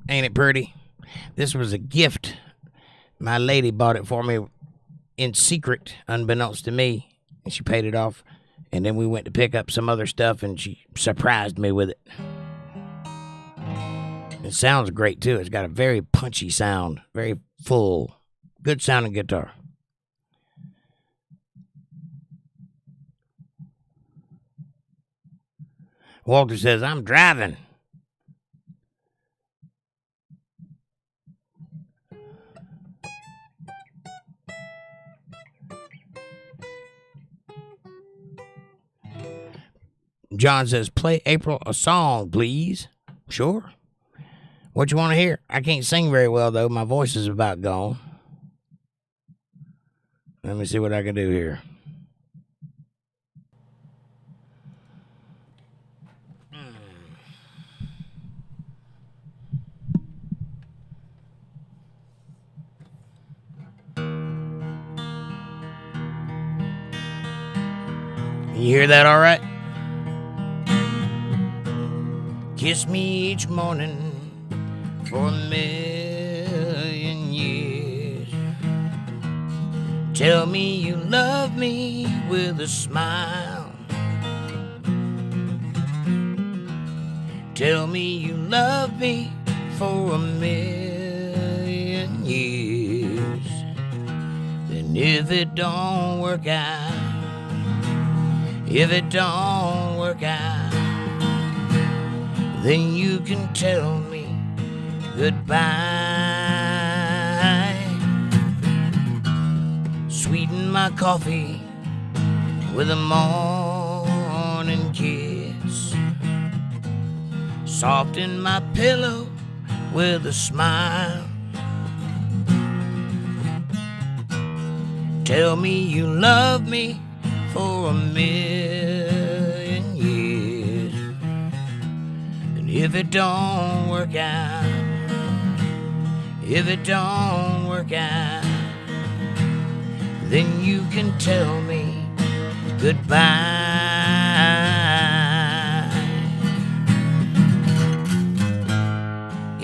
[SPEAKER 1] Ain't it pretty? This was a gift. My lady bought it for me in secret, unbeknownst to me, and she paid it off. And then we went to pick up some other stuff, and she surprised me with it. It sounds great, too. It's got a very punchy sound, very full, good sounding guitar. Walter says, I'm driving. John says, play April a song, please. Sure. What you want to hear? I can't sing very well, though. My voice is about gone. Let me see what I can do here. You hear that all right? Kiss me each morning for 1,000,000 years. Tell me you love me with a smile. Tell me you love me for 1,000,000 years. Then if it don't work out, if it don't work out, then you can tell me goodbye. Sweeten my coffee with a morning kiss. Soften my pillow with a smile. Tell me you love me for 1,000,000 years. And if it don't work out, if it don't work out, then you can tell me goodbye.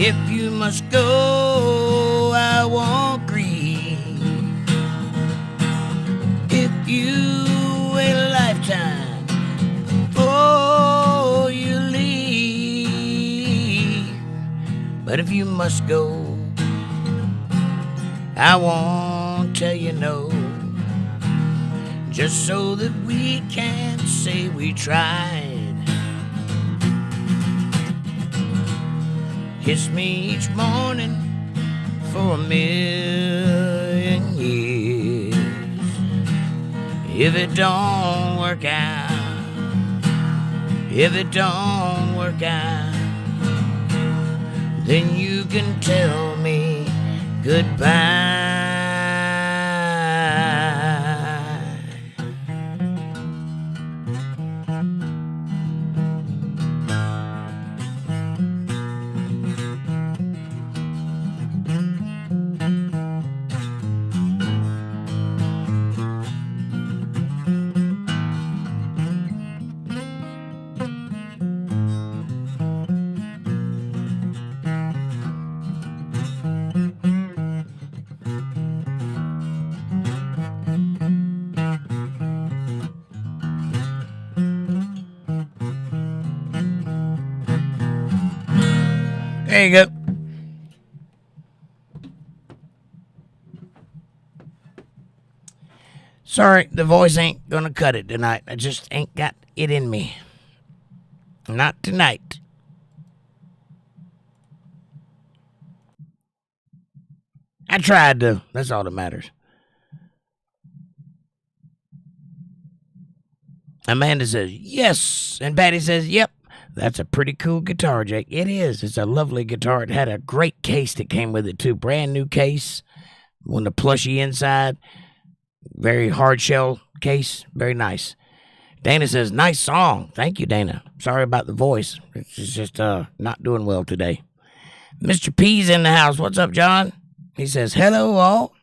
[SPEAKER 1] If you must go, I won't grieve. If you wait a lifetime before you leave, but if you must go, I won't tell you no, just so that we can say we tried. Kiss me each morning for 1,000,000 years. If it don't work out, if it don't work out, then you can tell me goodbye. There you go. Sorry, the voice ain't gonna cut it tonight. I just ain't got it in me. Not tonight. I tried to. That's all that matters. Amanda says, yes. And Patty says, yep. That's a pretty cool guitar, Jake. It is. It's a lovely guitar. It had a great case that came with it, too. Brand new case. One of the plushy inside. Very hard shell case. Very nice. Dana says, nice song. Thank you, Dana. Sorry about the voice. It's just not doing well today. Mr. P's in the house. What's up, John? He says, hello, all.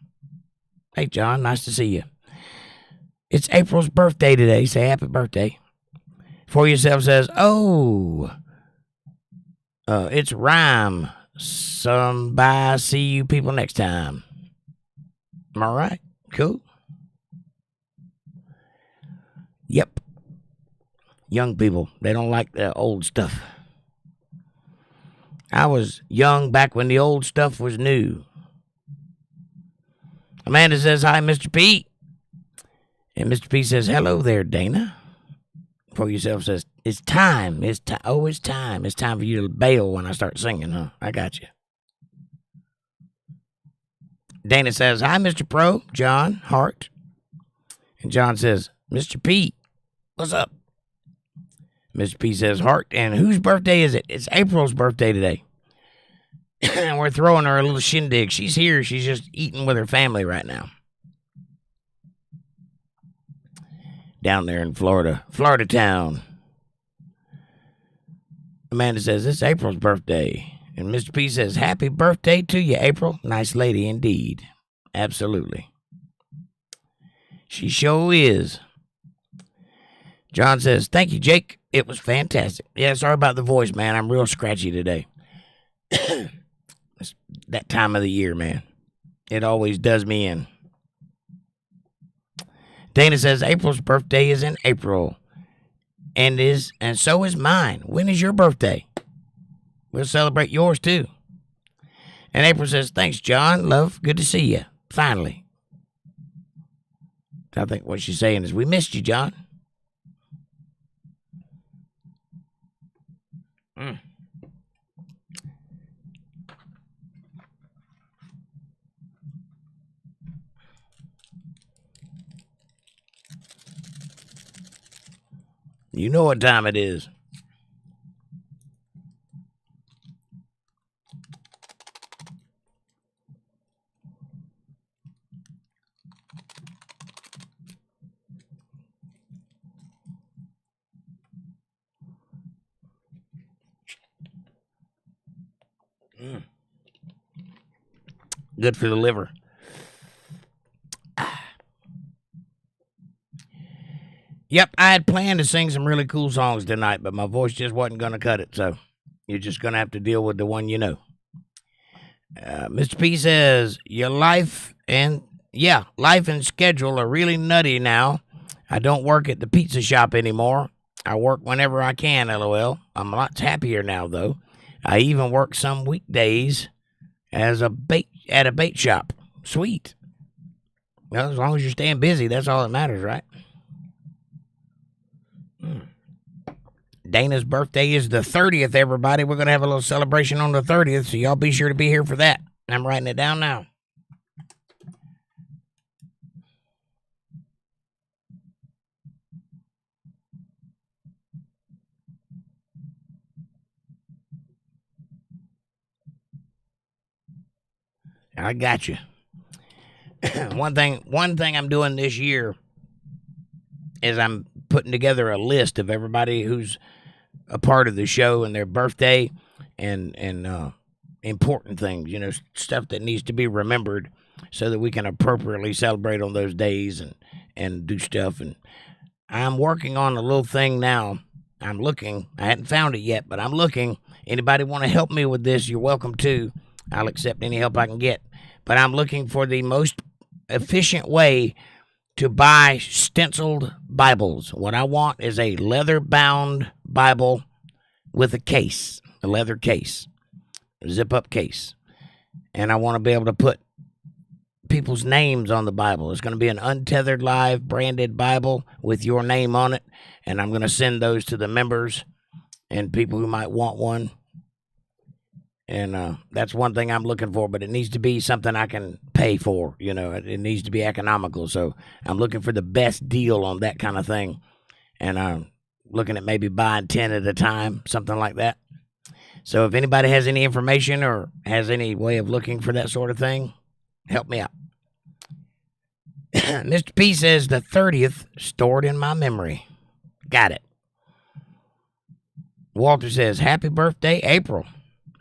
[SPEAKER 1] Hey, John. Nice to see you. It's April's birthday today. Say happy birthday. For Yourself says, it's rhyme. Somebody, see you people next time. All right. Cool. Yep. Young people, they don't like the old stuff. I was young back when the old stuff was new. Amanda says, hi, Mr. P. And Mr. P says, hello there, Dana. For Yourself says, it's time. It's time. Oh, it's time. It's time for you to bail when I start singing, huh? I got you. Dana says, hi, Mr. Pro, John Hart. And John says, Mr. P, what's up? Mr. P says, Hart. And whose birthday is it? It's April's birthday today. And we're throwing her a little shindig. She's here. She's just eating with her family right now. Down there in Florida. Florida town. Amanda says, it's April's birthday. And Mr. P says, happy birthday to you, April. Nice lady indeed. Absolutely. She sure is. John says, thank you, Jake. It was fantastic. Yeah, sorry about the voice, man. I'm real scratchy today. It's that time of the year, man. It always does me in. Dana says, April's birthday is in April. And so is mine. When is your birthday? We'll celebrate yours, too. And April says, thanks, John. Love, good to see you. Finally. I think what she's saying is, we missed you, John. You know what time it is. Good for the liver. Yep, I had planned to sing some really cool songs tonight, but my voice just wasn't going to cut it, so you're just going to have to deal with the one you know. Mr. P says, life and schedule are really nutty now. I don't work at the pizza shop anymore. I work whenever I can, LOL. I'm a lot happier now, though. I even work some weekdays at a bait shop. Sweet. Well, as long as you're staying busy, that's all that matters, right? Dana's birthday is the 30th, everybody. We're going to have a little celebration on the 30th, so y'all be sure to be here for that. I'm writing it down now. I got you. One thing I'm doing this year is I'm putting together a list of everybody who's a part of the show and their birthday and important things, stuff that needs to be remembered so that we can appropriately celebrate on those days and do stuff. And I'm working on a little thing now. I'm looking. I hadn't found it yet, but I'm looking. Anybody want to help me with this, you're welcome to. I'll accept any help I can get. But I'm looking for the most efficient way to buy stenciled Bibles. What I want is a leather-bound Bible with a leather case, a zip-up case. And I want to be able to put people's names on the Bible. It's going to be an UntetheredLive branded Bible with your name on it. And I'm going to send those to the members and people who might want one. And that's one thing I'm looking for, but it needs to be something I can pay for. It needs to be economical. So I'm looking for the best deal on that kind of thing. And I'm looking at maybe buying 10 at a time, something like that. So if anybody has any information or has any way of looking for that sort of thing, help me out. Mr. P says the 30th stored in my memory. Got it. Walter says, happy birthday, April.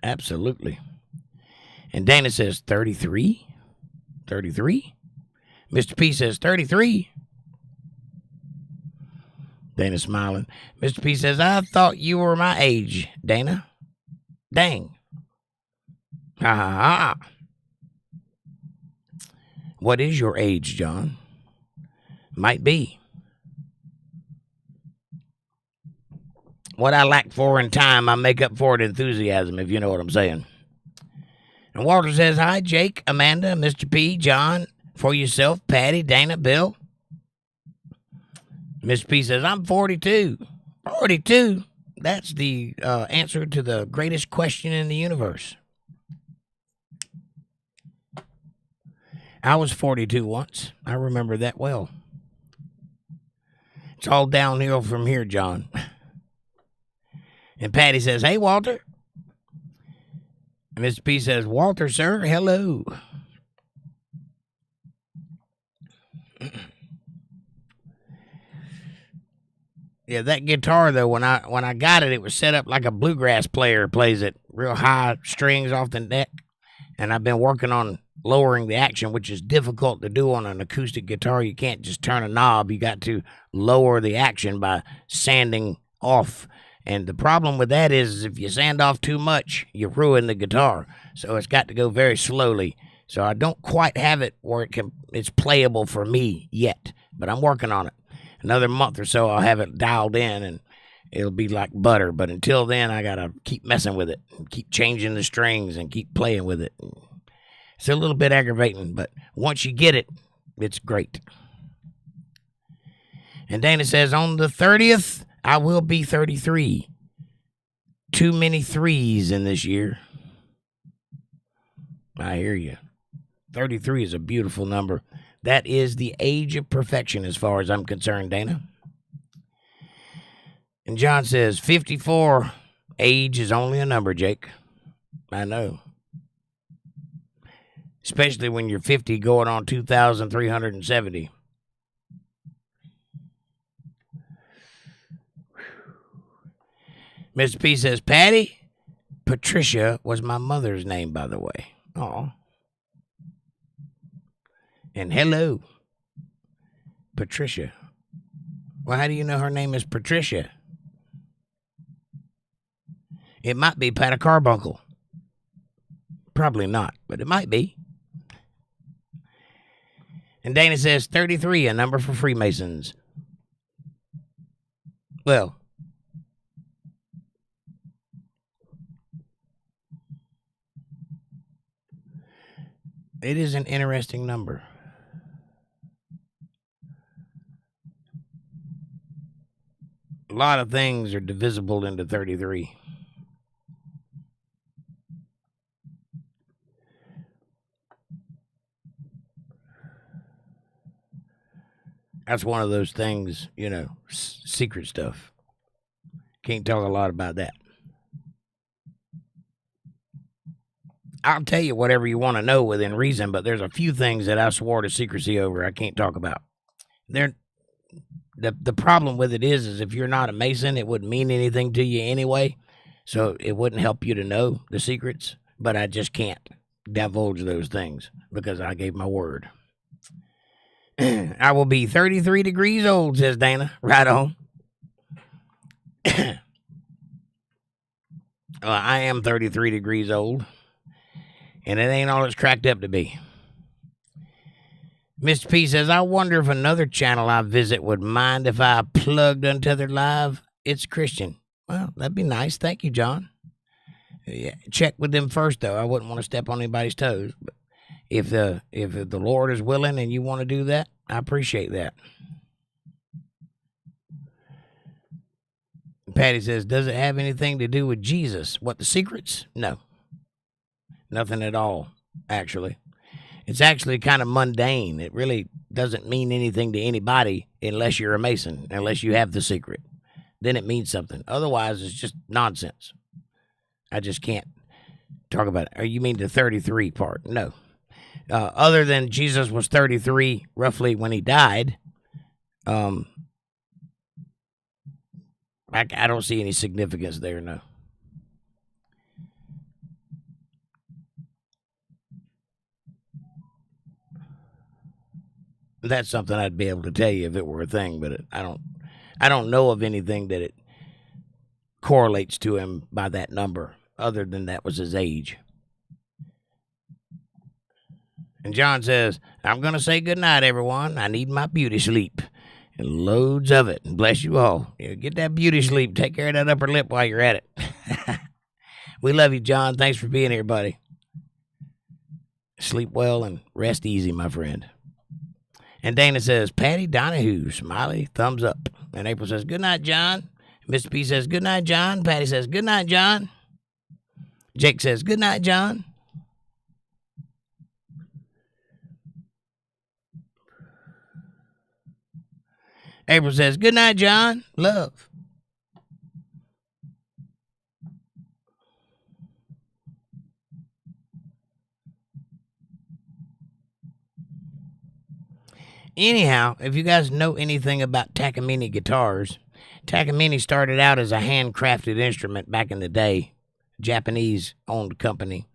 [SPEAKER 1] Absolutely. And Dana says 33. 33. Mr. P says 33. Dana's smiling. Mr. P says, I thought you were my age, Dana. Dang. Ha ha ha. What is your age, John? Might be. What I lack for in time, I make up for it in enthusiasm, if you know what I'm saying. And Walter says, hi, Jake, Amanda, Mr. P, John, for yourself, Patty, Dana, Bill. Mr. P says, I'm 42. 42? That's the answer to the greatest question in the universe. I was 42 once. I remember that well. It's all downhill from here, John. And Patty says, hey, Walter. And Mr. P says, Walter, sir, hello. Yeah, that guitar, though, when I got it, it was set up like a bluegrass player plays it. Real high strings off the neck. And I've been working on lowering the action, which is difficult to do on an acoustic guitar. You can't just turn a knob. You got to lower the action by sanding off. And the problem with that is if you sand off too much, you ruin the guitar. So it's got to go very slowly. So I don't quite have it where it's playable for me yet, but I'm working on it. Another month or so, I'll have it dialed in, and it'll be like butter. But until then, I got to keep messing with it, keep changing the strings and keep playing with it. It's a little bit aggravating, but once you get it, it's great. And Dana says, on the 30th, I will be 33. Too many threes in this year. I hear you. 33 is a beautiful number. That is the age of perfection as far as I'm concerned, Dana. And John says, 54, age is only a number, Jake. I know. Especially when you're 50 going on 2,370. Mr. P says, Patty, Patricia was my mother's name, by the way. Oh. And hello, Patricia. Well, how do you know her name is Patricia? It might be Pat Carbuncle. Probably not, but it might be. And Dana says 33, a number for Freemasons. Well, it is an interesting number. A lot of things are divisible into 33. That's one of those things, you know, secret stuff. Can't talk a lot about that. I'll tell you whatever you want to know within reason, but there's a few things that I swore to secrecy over I can't talk about. The problem with it is if you're not a Mason, it wouldn't mean anything to you anyway, so it wouldn't help you to know the secrets, but I just can't divulge those things because I gave my word. I will be 33 degrees old, says Dana. Right on. I am 33 degrees old, and it ain't all it's cracked up to be. Mr. P says, I wonder if another channel I visit would mind if I plugged Untethered Live. It's Christian. Well, that'd be nice. Thank you, John. Yeah, check with them first, though. I wouldn't want to step on anybody's toes, but if the Lord is willing and you want to do that, I appreciate that. Patty says, does it have anything to do with Jesus? What, the secrets? No. Nothing at all, actually. It's actually kind of mundane. It really doesn't mean anything to anybody unless you're a Mason, unless you have the secret. Then it means something. Otherwise, it's just nonsense. I just can't talk about it. Or you mean the 33 part? No. Other than Jesus was 33 roughly when he died, I don't see any significance there, no. That's something I'd be able to tell you if it were a thing, but I don't know of anything that it correlates to him by that number, other than that was his age. And John says, I'm going to say goodnight, everyone. I need my beauty sleep. And loads of it. And bless you all. Get that beauty sleep. Take care of that upper lip while you're at it. We love you, John. Thanks for being here, buddy. Sleep well and rest easy, my friend. And Dana says, Patty Donahue, smiley, thumbs up. And April says, good night, John. Mr. P says, good night, John. Patty says, good night, John. Jake says, good night, John. April says, good night, John. Love. Anyhow, if you guys know anything about Takamine guitars, Takamine started out as a handcrafted instrument back in the day, Japanese-owned company.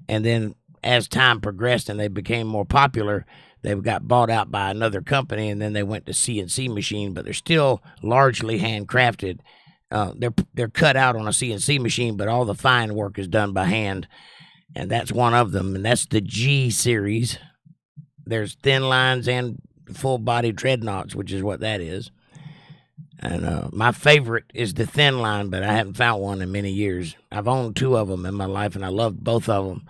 [SPEAKER 1] And then as time progressed and they became more popular, they got bought out by another company, and then they went to CNC machine, but they're still largely handcrafted. They're cut out on a CNC machine, but all the fine work is done by hand, and that's one of them, and that's the G series. There's thin lines and full-body dreadnoughts, which is what that is. And my favorite is the thin line, but I haven't found one in many years. I've owned 2 of them in my life, and I loved both of them.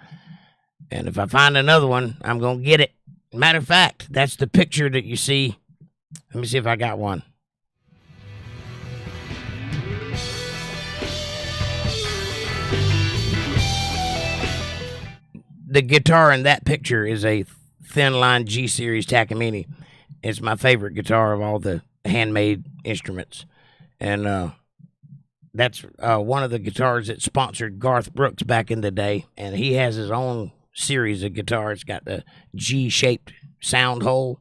[SPEAKER 1] And if I find another one, I'm going to get it. Matter of fact, that's the picture that you see. Let me see if I got one. The guitar in that picture is a thin line G series Takamine. It's my favorite guitar of all the handmade instruments. And that's one of the guitars that sponsored Garth Brooks back in the day. And he has his own series of guitars. It's got the G-shaped sound hole.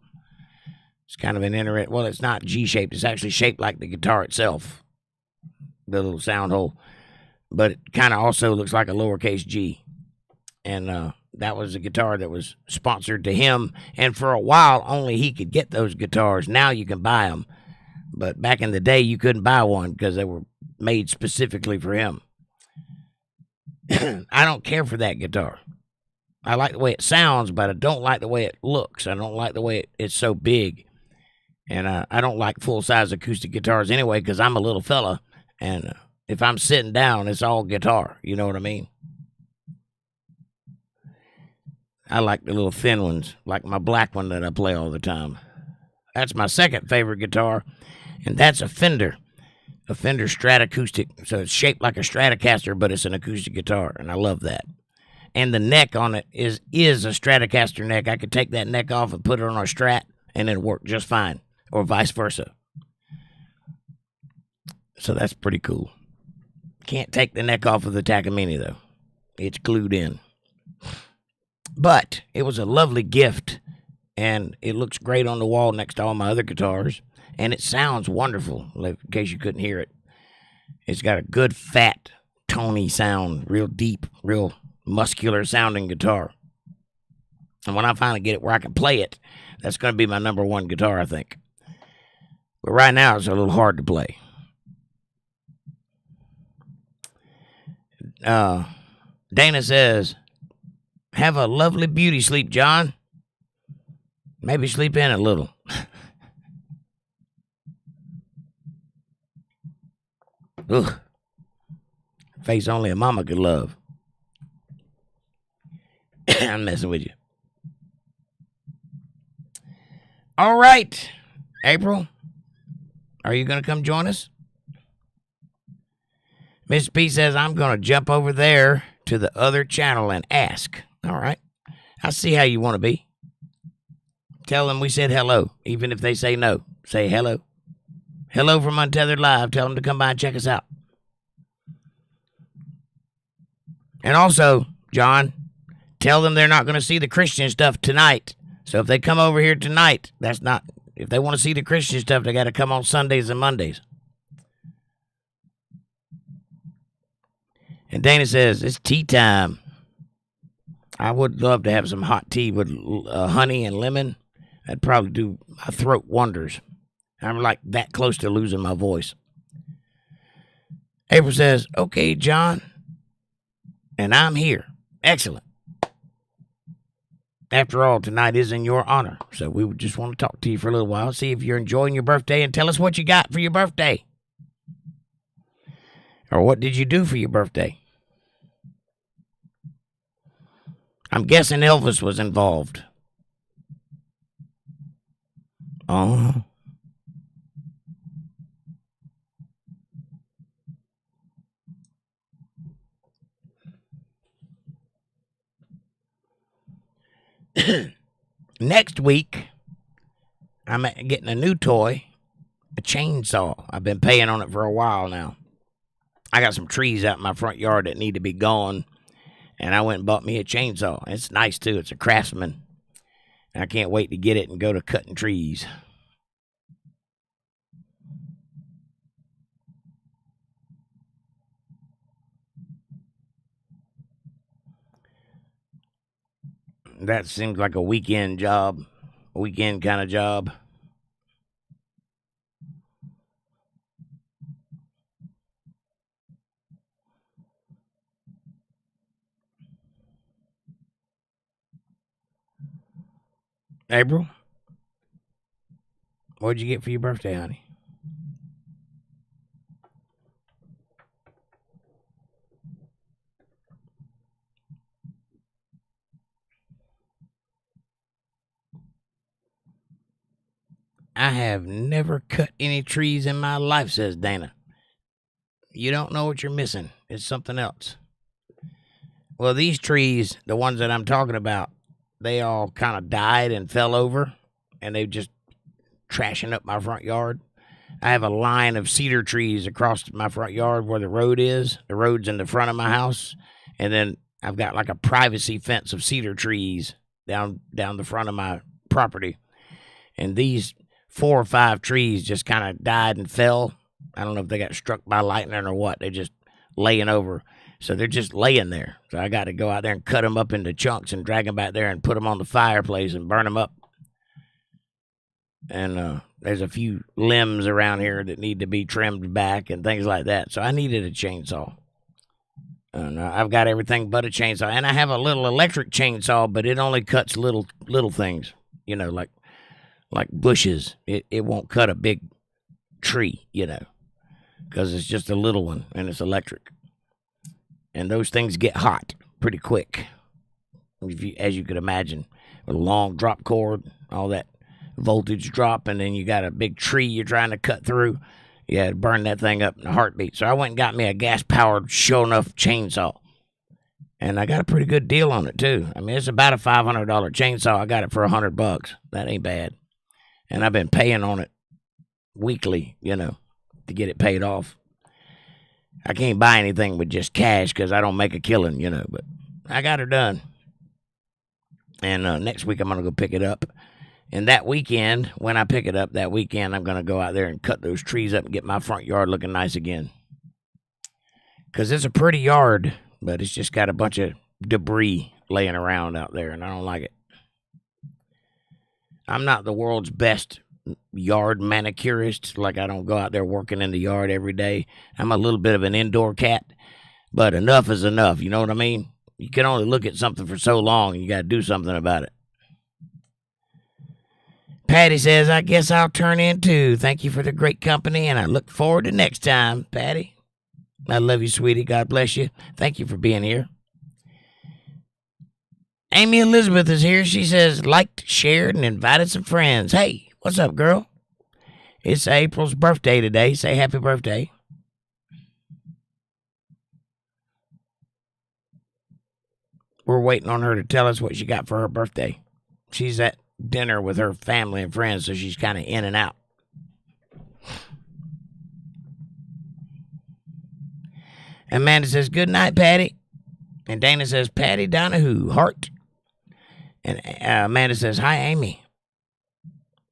[SPEAKER 1] It's kind of an interesting. Well, it's not G-shaped. It's actually shaped like the guitar itself, the little sound hole. But it kind of also looks like a lowercase G. And that was a guitar that was sponsored to him. And for a while, only he could get those guitars. Now you can buy them. But back in the day, you couldn't buy one because they were made specifically for him. I don't care for that guitar. I like the way it sounds, but I don't like the way it looks. I don't like the way it's so big. And I don't like full-size acoustic guitars anyway because I'm a little fella. And if I'm sitting down, it's all guitar. You know what I mean? I like the little thin ones, like my black one that I play all the time. That's my second favorite guitar, and that's a Fender Stratocaster. So it's shaped like a Stratocaster, but it's an acoustic guitar, and I love that. And the neck on it is a Stratocaster neck. I could take that neck off and put it on a Strat, and it'll work just fine, or vice versa. So that's pretty cool. Can't take the neck off of the Takamine, though. It's glued in. But it was a lovely gift, and it looks great on the wall next to all my other guitars, and it sounds wonderful, in case you couldn't hear it. It's got a good, fat, tony sound, real deep, real muscular-sounding guitar. And when I finally get it where I can play it, that's going to be my number 1 guitar, I think. But right now, it's a little hard to play. Dana says, have a lovely beauty sleep, John. Maybe sleep in a little. Ugh. Face only a mama could love. I'm messing with you. All right, April. Are you going to come join us? Miss P says, I'm going to jump over there to the other channel and ask. All right. I see how you want to be. Tell them we said hello, even if they say no. Say hello. Hello from Untethered Live. Tell them to come by and check us out. And also, John, tell them they're not going to see the Christian stuff tonight. So if they come over here tonight, if they want to see the Christian stuff, they got to come on Sundays and Mondays. And Dana says, it's tea time. I would love to have some hot tea with honey and lemon. That'd probably do my throat wonders. I'm like that close to losing my voice. April says, okay, John. And I'm here. Excellent. After all, tonight is in your honor. So we would just want to talk to you for a little while, see if you're enjoying your birthday, and tell us what you got for your birthday. Or what did you do for your birthday? I'm guessing Elvis was involved. Oh. Next week, I'm getting a new toy, a chainsaw. I've been paying on it for a while now. I got some trees out in my front yard that need to be gone, and I went and bought me a chainsaw. It's nice, too. It's a Craftsman. I can't wait to get it and go to cutting trees. That seems like a weekend job, a weekend kind of job. April, what'd you get for your birthday, honey? I have never cut any trees in my life, says Dana. You don't know what you're missing. It's something else. Well, these trees, the ones that I'm talking about, they all kind of died and fell over, and they just trashing up my front yard. I have a line of cedar trees across my front yard where the road is. The road's in the front of my house, and then I've got like a privacy fence of cedar trees down the front of my property. And these 4 or 5 trees just kind of died and fell. I don't know if they got struck by lightning or what. They're just laying over. So they're just laying there. So I got to go out there and cut them up into chunks and drag them back there and put them on the fireplace and burn them up. And there's a few limbs around here that need to be trimmed back and things like that. So I needed a chainsaw. And I've got everything but a chainsaw. And I have a little electric chainsaw, but it only cuts little things, you know, like bushes. It won't cut a big tree, you know, because it's just a little one and it's electric. And those things get hot pretty quick, as you could imagine, with a long drop cord, all that voltage drop, and then you got a big tree you're trying to cut through. You had to burn that thing up in a heartbeat. So I went and got me a gas-powered, sure enough chainsaw. And I got a pretty good deal on it, too. I mean, it's about a $500 chainsaw. I got it for $100. That ain't bad. And I've been paying on it weekly, you know, to get it paid off. I can't buy anything with just cash because I don't make a killing, you know, but I got her done. And next week I'm going to go pick it up. And that weekend, when I pick it up that weekend, I'm going to go out there and cut those trees up and get my front yard looking nice again. Because it's a pretty yard, but it's just got a bunch of debris laying around out there, and I don't like it. I'm not the world's best yard manicurist. Like, I don't go out there working in the yard every day. I'm a little bit of an indoor cat, but enough is enough. You know what I mean? You can only look at something for so long, and you got to do something about it. Patty says, I guess I'll turn in too. Thank you for the great company, and I look forward to next time, Patty. I love you, sweetie. God bless you. Thank you for being here. Amy Elizabeth is here. She says, liked, shared, and invited some friends. Hey, what's up, girl? It's April's birthday today. Say happy birthday. We're waiting on her to tell us what she got for her birthday. She's at dinner with her family and friends, so she's kind of in and out. Amanda says, good night, Patty. And Dana says, Patty Donahue, heart. And Amanda says, hi, Amy.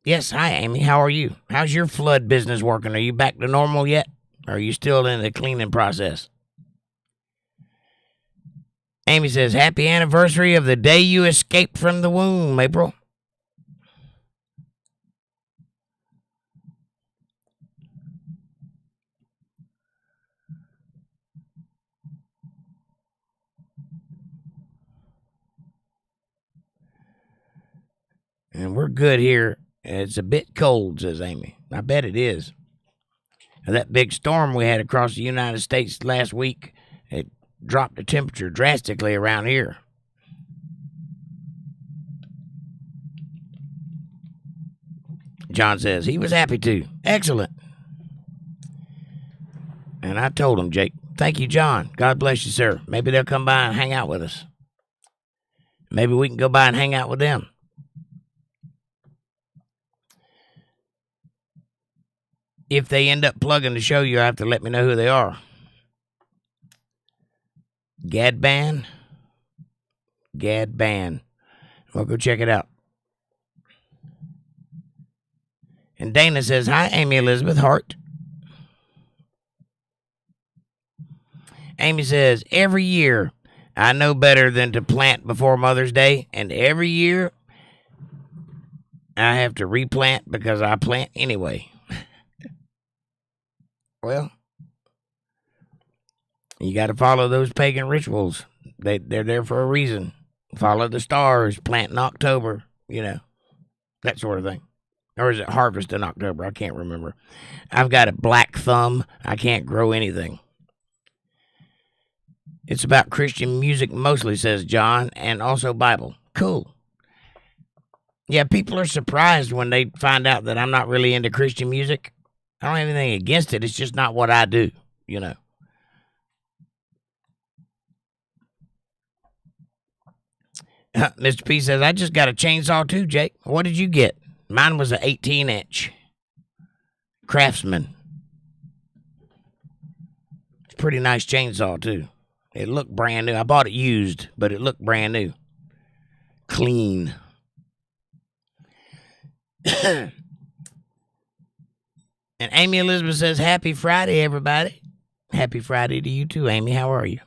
[SPEAKER 1] Yes, hi, Amy. How are you? How's your flood business working? Are you back to normal yet? Or are you still in the cleaning process? Amy says, happy anniversary of the day you escaped from the womb, April. And we're good here. It's a bit cold, says Amy. I bet it is. That big storm we had across the United States last week, it dropped the temperature drastically around here. John says he was happy to. Excellent. And I told him, Jake, thank you, John. God bless you, sir. Maybe they'll come by and hang out with us. Maybe we can go by and hang out with them. If they end up plugging the show, you'll have to let me know who they are. Gad Band. Well, go check it out. And Dana says, hi, Amy Elizabeth Hart. Amy says, every year I know better than to plant before Mother's Day, and every year I have to replant because I plant anyway. Well, you got to follow those pagan rituals. They're there for a reason. Follow the stars, plant in October, you know, that sort of thing. Or is it harvest in October? I can't remember. I've got a black thumb. I can't grow anything. It's about Christian music mostly, says John, and also Bible. Cool. Yeah, people are surprised when they find out that I'm not really into Christian music. I don't have anything against it. It's just not what I do, you know. Mr. P says, I just got a chainsaw too, Jake. What did you get? Mine was an 18-inch Craftsman. It's a pretty nice chainsaw too. It looked brand new. I bought it used, but it looked brand new. Clean. And Amy Elizabeth says, happy Friday, everybody. Happy Friday to you too, Amy. How are you?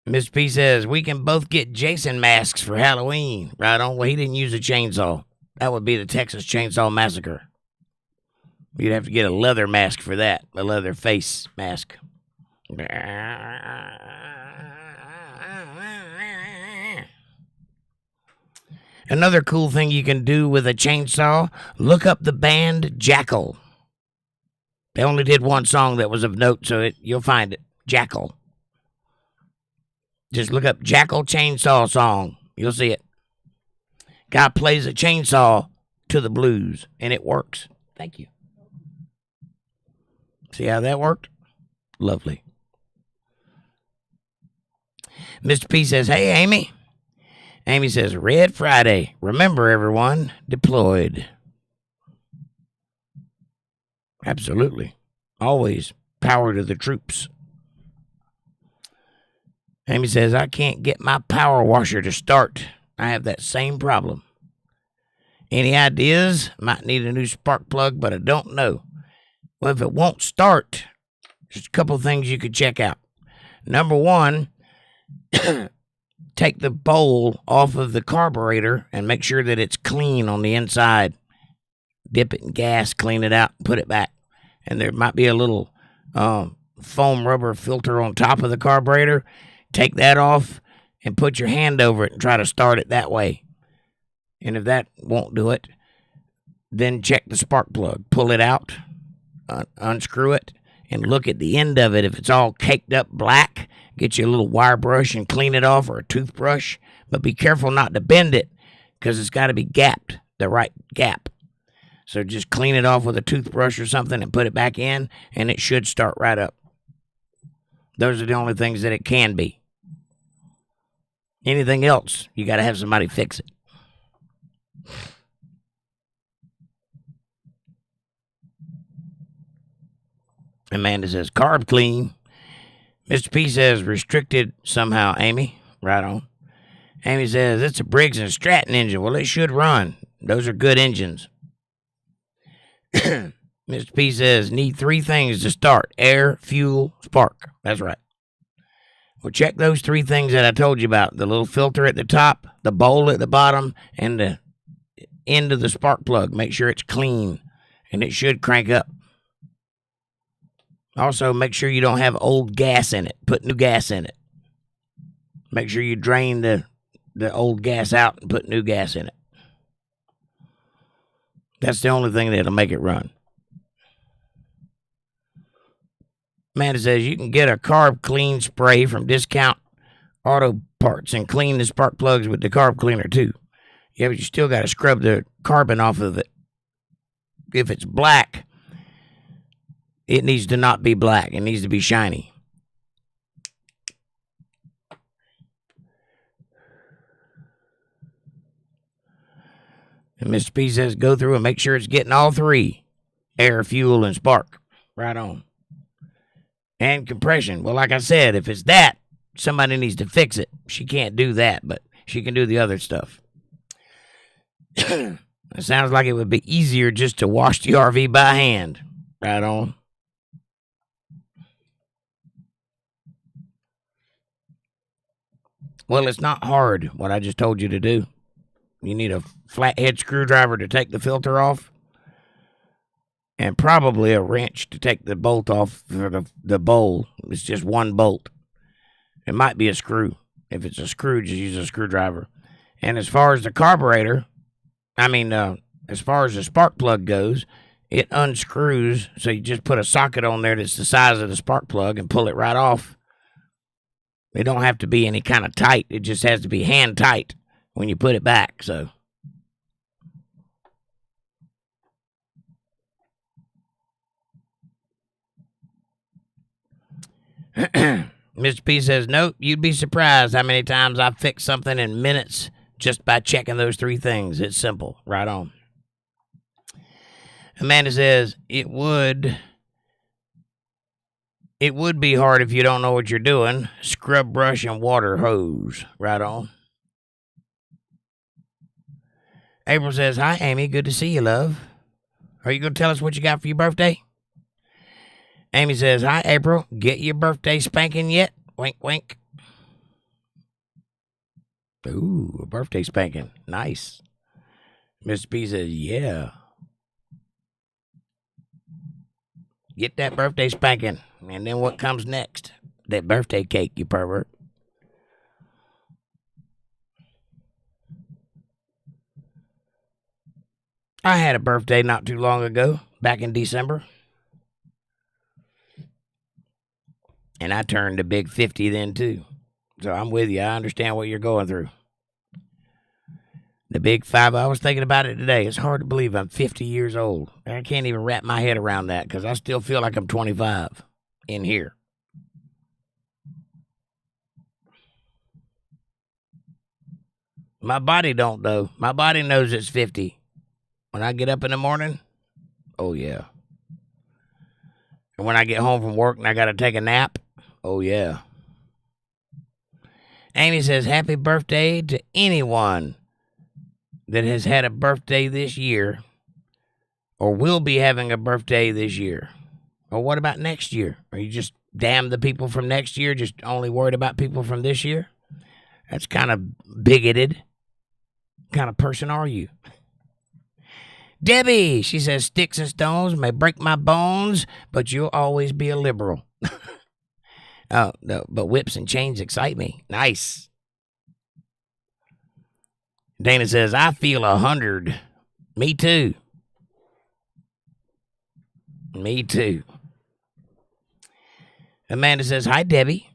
[SPEAKER 1] Mr. P says, we can both get Jason masks for Halloween. Right on. Well, he didn't use a chainsaw. That would be the Texas Chainsaw Massacre. You'd have to get a leather mask for that. A leather face mask. Another cool thing you can do with a chainsaw, look up the band Jackal. They only did one song that was of note, so you'll find it. Jackal. Just look up Jackal Chainsaw Song. You'll see it. Guy plays a chainsaw to the blues, and it works. Thank you. See how that worked? Lovely. Mr. P says, hey, Amy. Amy says, Red Friday. Remember, everyone, deployed. Absolutely. Always power to the troops. Amy says, I can't get my power washer to start. I have that same problem. Any ideas? Might need a new spark plug, but I don't know. Well, if it won't start, there's a couple things you could check out. Number one, take the bowl off of the carburetor and make sure that it's clean on the inside. Dip it in gas, clean it out, put it back. And there might be a little foam rubber filter on top of the carburetor. Take that off and put your hand over it and try to start it that way. And if that won't do it, then check the spark plug. Pull it out, unscrew it, and look at the end of it. If it's all caked up black, get you a little wire brush and clean it off, or a toothbrush. But be careful not to bend it, because it's got to be gapped, the right gap. So just clean it off with a toothbrush or something and put it back in, and it should start right up. Those are the only things that it can be. Anything else, you got to have somebody fix it. Amanda says, carb clean. Mr. P says, restricted somehow, Amy. Right on. Amy says, it's a Briggs & Stratton engine. Well, it should run. Those are good engines. Mr. P says, need 3 things to start. Air, fuel, spark. That's right. Well, check those 3 things that I told you about. The little filter at the top, the bowl at the bottom, and the end of the spark plug. Make sure it's clean, and it should crank up. Also, make sure you don't have old gas in it. Put new gas in it. Make sure you drain the old gas out and put new gas in it. That's the only thing that'll make it run. Amanda says you can get a carb clean spray from Discount Auto Parts and clean the spark plugs with the carb cleaner too. Yeah, but you still got to scrub the carbon off of it. If it's black, it needs to not be black. It needs to be shiny. And Mr. P says go through and make sure it's getting all 3. Air, fuel, and spark. Right on. And compression. Well, like I said, if it's that, somebody needs to fix it. She can't do that, but she can do the other stuff. It sounds like it would be easier just to wash the RV by hand. Right on. Well, it's not hard, what I just told you to do. You need a flathead screwdriver to take the filter off, and probably a wrench to take the bolt off for the bowl. It's just one bolt. It might be a screw. If it's a screw, just use a screwdriver. And as far as the carburetor, as far as the spark plug goes, it unscrews, so you just put a socket on there that's the size of the spark plug and pull it right off. It don't have to be any kind of tight. It just has to be hand tight when you put it back. So Mr. P says, nope, you'd be surprised how many times I fix something in minutes just by checking those 3 things. It's simple. Right on. Amanda says, it would be hard if you don't know what you're doing. Scrub brush and water hose. Right on. April says, hi, Amy. Good to see you, love. Are you going to tell us what you got for your birthday? Amy says, hi, April. Get your birthday spanking yet? Wink, wink. Ooh, a birthday spanking. Nice. Mr. P says, yeah. Get that birthday spanking. And then what comes next? That birthday cake, you pervert. I had a birthday not too long ago, back in December. And I turned a big 50 then, too. So I'm with you. I understand what you're going through. The big 5. I was thinking about it today. It's hard to believe I'm 50 years old. I can't even wrap my head around that because I still feel like I'm 25 in here. My body don't, though. My body knows it's 50. When I get up in the morning, oh, yeah. And when I get home from work and I got to take a nap, oh, yeah. Amy says, happy birthday to anyone that has had a birthday this year or will be having a birthday this year. Or what about next year? Are you just damn the people from next year, just only worried about people from this year? That's kind of bigoted. What kind of person are you? Debbie, she says, sticks and stones may break my bones, but you'll always be a liberal. Oh, no, but whips and chains excite me. Nice. Dana says, I feel 100. Me too. Me too. Amanda says, hi, Debbie.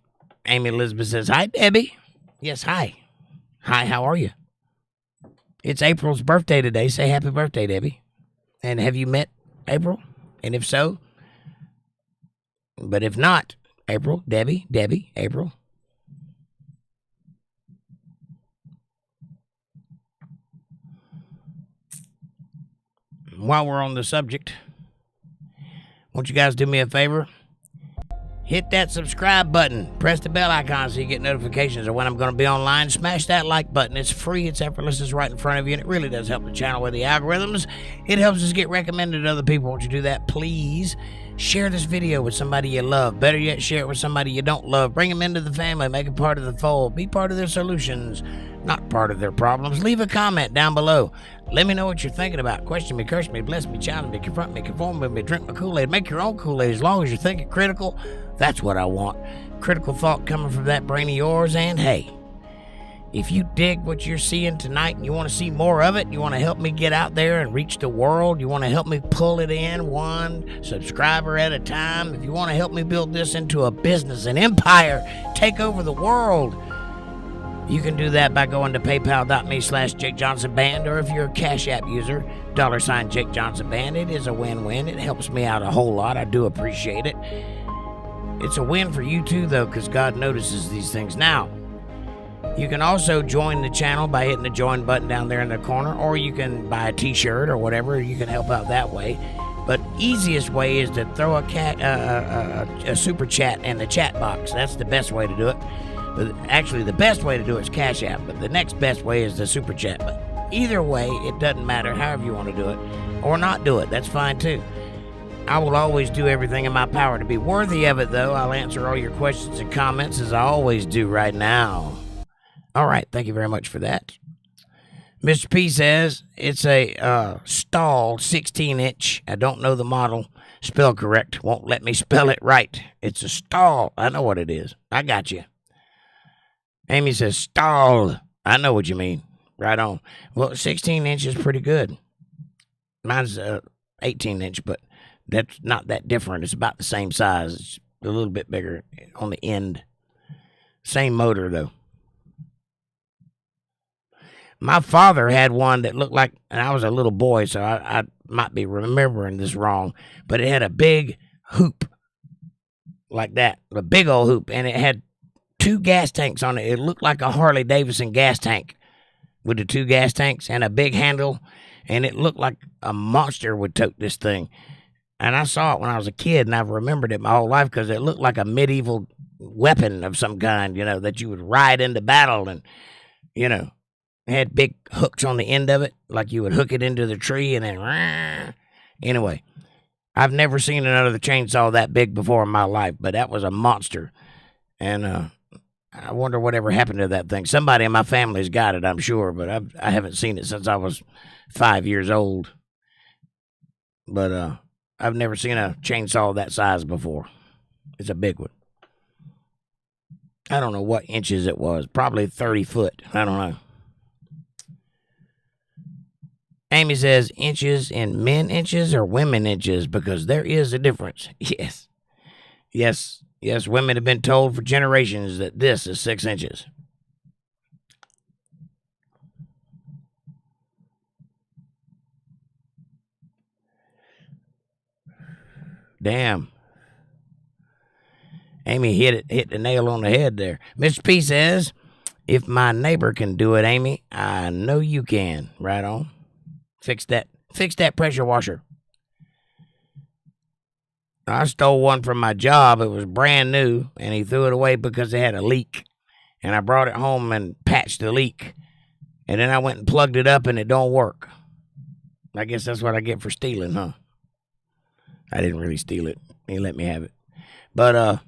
[SPEAKER 1] Amy Elizabeth says, hi, Debbie. Yes, hi. Hi, how are you? It's April's birthday today. Say happy birthday, Debbie. And have you met April? And if so, but if not, April, Debbie, April. While we're on the subject, won't you guys do me a favor? Hit that subscribe button. Press the bell icon so you get notifications of when I'm going to be online. Smash that like button. It's free. It's effortless. It's right in front of you. And it really does help the channel with the algorithms. It helps us get recommended to other people. Won't you do that, please? Share this video with somebody you love. Better yet, share it with somebody you don't love. Bring them into the family. Make them part of the fold. Be part of their solutions, not part of their problems. Leave a comment down below. Let me know what you're thinking about. Question me, curse me, bless me, challenge me, confront me, conform with me, drink my Kool-Aid. Make your own Kool-Aid as long as you're thinking critical. That's what I want. Critical thought coming from that brain of yours. And hey, if you dig what you're seeing tonight and you want to see more of it, you want to help me get out there and reach the world, you want to help me pull it in one subscriber at a time, if you want to help me build this into a business, an empire, take over the world, you can do that by going to paypal.me/JakeJohnsonBand, or if you're a Cash App user, $JakeJohnsonBand. It is a win-win. It helps me out a whole lot. I do appreciate it. It's a win for you too, though, because God notices these things. Now, you can also join the channel by hitting the join button down there in the corner, or you can buy a t-shirt or whatever. You can help out that way. But easiest way is to throw a super chat in the chat box. That's the best way to do it. But actually, the best way to do it is Cash App, but the next best way is the super chat. But either way, it doesn't matter. However you want to do it or not do it, that's fine too. I will always do everything in my power to be worthy of it, though. I'll answer all your questions and comments as I always do right now. All right, thank you very much for that. Mr. P says it's a Stahl 16-inch. I don't know the model. Spell correct. Won't let me spell it right. It's a Stahl. I know what it is. I got you. Amy says Stahl. I know what you mean. Right on. Well, 16 inch is pretty good. Mine's 18-inch, but that's not that different. It's about the same size. It's a little bit bigger on the end. Same motor, though. My father had one that looked like, and I was a little boy, so I might be remembering this wrong, but it had a big hoop like that, a big old hoop, and it had 2 gas tanks on it. It looked like a Harley Davidson gas tank with the 2 gas tanks and a big handle, and it looked like a monster would tote this thing. And I saw it when I was a kid, and I've remembered it my whole life because it looked like a medieval weapon of some kind, that you would ride into battle, and, it had big hooks on the end of it, like you would hook it into the tree, and then, anyway, I've never seen another chainsaw that big before in my life, but that was a monster. And I wonder whatever happened to that thing. Somebody in my family's got it, I'm sure, but I haven't seen it since I was 5 years old. But I've never seen a chainsaw that size before. It's a big one. I don't know what inches it was. Probably 30 foot. I don't know. Amy says, inches in men inches or women inches? Because there is a difference. Yes. Women have been told for generations that this is 6 inches. Damn. Amy hit the nail on the head there. Mr. P says, if my neighbor can do it, Amy, I know you can. Right on. Fix that pressure washer. I stole one from my job. It was brand new, and he threw it away because it had a leak. And I brought it home and patched the leak. And then I went and plugged it up, and it don't work. I guess that's what I get for stealing, huh? I didn't really steal it. He let me have it. But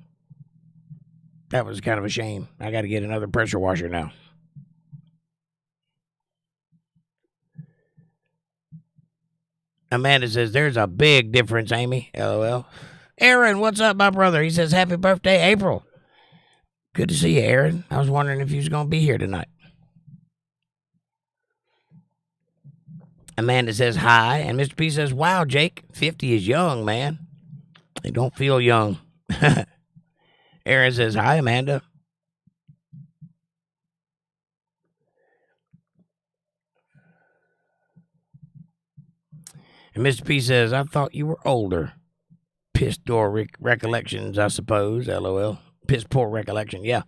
[SPEAKER 1] that was kind of a shame. I got to get another pressure washer now. Amanda says, there's a big difference, Amy. LOL. Aaron, what's up, my brother? He says, happy birthday, April. Good to see you, Aaron. I was wondering if you was going to be here tonight. Amanda says, hi. And Mr. P says, wow, Jake, 50 is young, man. They don't feel young. Aaron says, hi, Amanda. And Mr. P says, I thought you were older. Piss poor recollections, I suppose. LOL. Piss poor recollection. Yeah.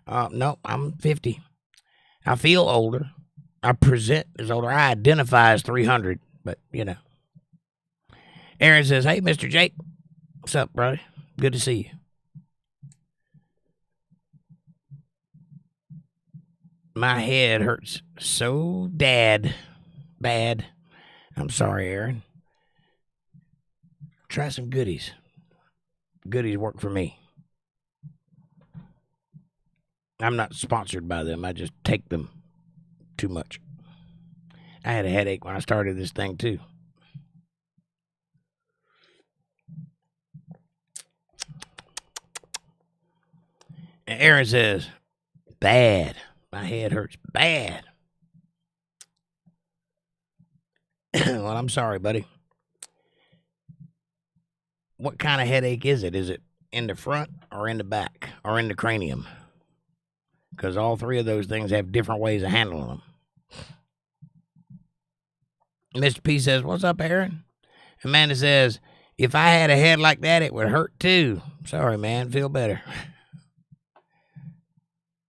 [SPEAKER 1] No, I'm 50. I feel older. I present as older. I identify as 300, but, Aaron says, hey, Mr. Jake. What's up, brother? Good to see you. My head hurts so bad. I'm sorry, Aaron. Try some goodies. Goodies work for me. I'm not sponsored by them. I just take them too much. I had a headache when I started this thing, too. And Aaron says, bad. My head hurts bad. Well, I'm sorry, buddy. What kind of headache is it? Is it in the front or in the back or in the cranium? Because all 3 of those things have different ways of handling them. Mr. P says, what's up, Aaron? Amanda says, if I had a head like that, it would hurt too. Sorry, man. Feel better.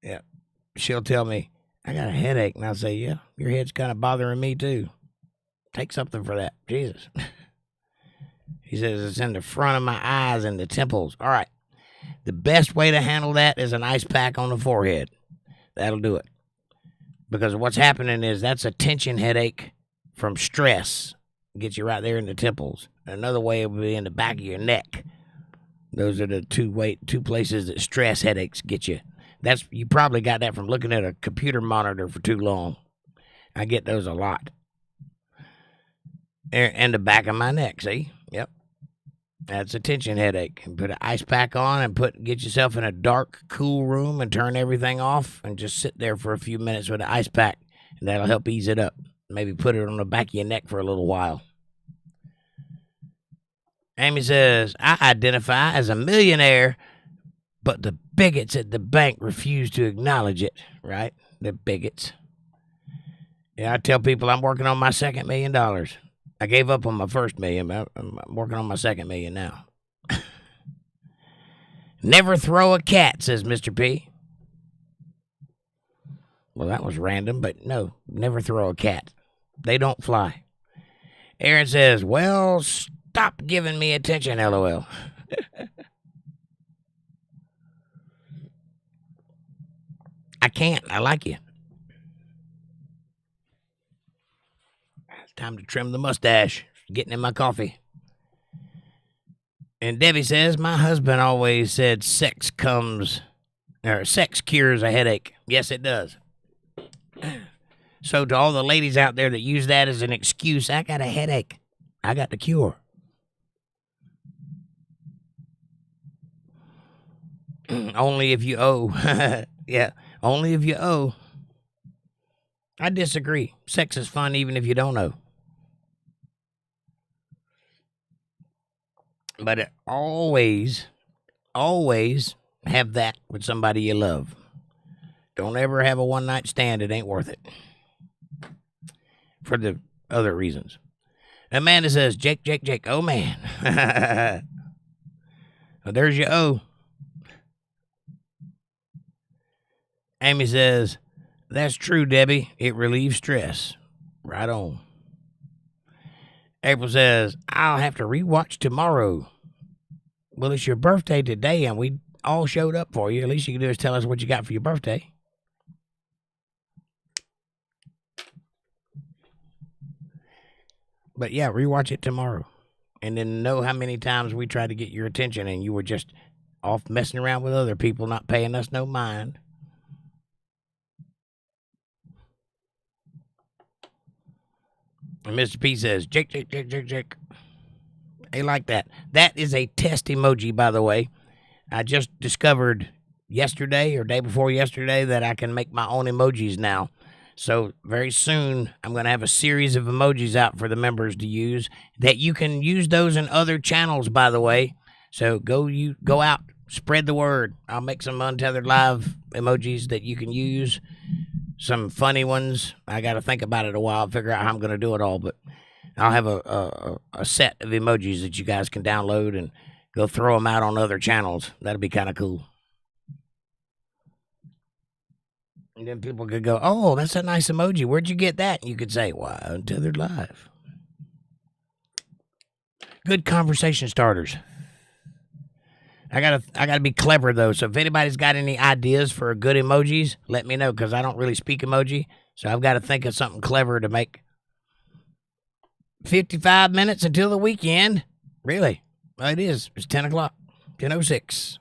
[SPEAKER 1] Yeah. She'll tell me, I got a headache. And I'll say, yeah, your head's kind of bothering me too. Take something for that. Jesus. He says it's in the front of my eyes and the temples. All right. The best way to handle that is an ice pack on the forehead. That'll do it. Because what's happening is that's a tension headache from stress. Gets you right there in the temples. Another way would be in the back of your neck. Those are the two places that stress headaches get you. You probably got that from looking at a computer monitor for too long. I get those a lot. And the back of my neck, see? Yep. That's a tension headache. And put an ice pack on and get yourself in a dark, cool room and turn everything off and just sit there for a few minutes with an ice pack. And that'll help ease it up. Maybe put it on the back of your neck for a little while. Amy says, I identify as a millionaire, but the bigots at the bank refuse to acknowledge it, right? The bigots. Yeah, I tell people I'm working on my second $1 million. I gave up on my first $1 million. I'm working on my second $1 million now. Never throw a cat, says Mr. P. Well, that was random, but no, never throw a cat. They don't fly. Aaron says, well, stop giving me attention, LOL. I can't. I like you. It's time to trim the mustache. Getting in my coffee. And Debbie says, my husband always said sex cures a headache. Yes, it does. So to all the ladies out there that use that as an excuse, I got a headache. I got the cure. Only if you owe. Yeah, only if you owe. I disagree. Sex is fun even if you don't owe. But always have that with somebody you love. Don't ever have a one-night stand. It ain't worth it. For the other reasons. Amanda says, Jake. Oh, man. Well, there's your O. Amy says, that's true, Debbie. It relieves stress. Right on. April says, I'll have to rewatch tomorrow. Well, it's your birthday today, and we all showed up for you. At least you can do is tell us what you got for your birthday. But yeah, rewatch it tomorrow. And then know how many times we tried to get your attention and you were just off messing around with other people, not paying us no mind. And Mr. P says, Jake. They like that. That is a test emoji, by the way. I just discovered yesterday or day before yesterday that I can make my own emojis now. So very soon, I'm going to have a series of emojis out for the members to use. That you can use those in other channels, by the way. So go out, spread the word. I'll make some Untethered Live emojis that you can use. Some funny ones. I got to think about it a while, figure out how I'm going to do it all. But I'll have a set of emojis that you guys can download and go throw them out on other channels. That'll be kind of cool. And then people could go, oh, that's a nice emoji. Where'd you get that? And you could say, why, Untethered Live. Good conversation starters. I gotta be clever, though. So if anybody's got any ideas for good emojis, let me know, because I don't really speak emoji. So I've got to think of something clever to make. 55 minutes until the weekend. Really? Well, it is. It's 10 o'clock. 10:06.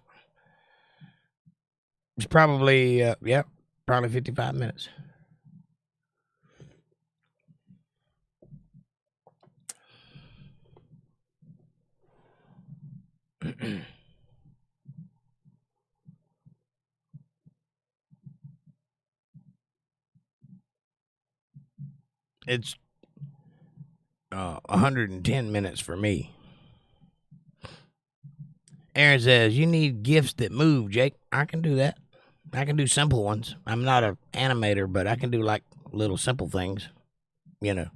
[SPEAKER 1] It's probably, probably 55 minutes. It's 110 minutes for me. Aaron says, you need gifts that move, Jake. I can do that. I can do simple ones. I'm not an animator, but I can do like little simple things, you know.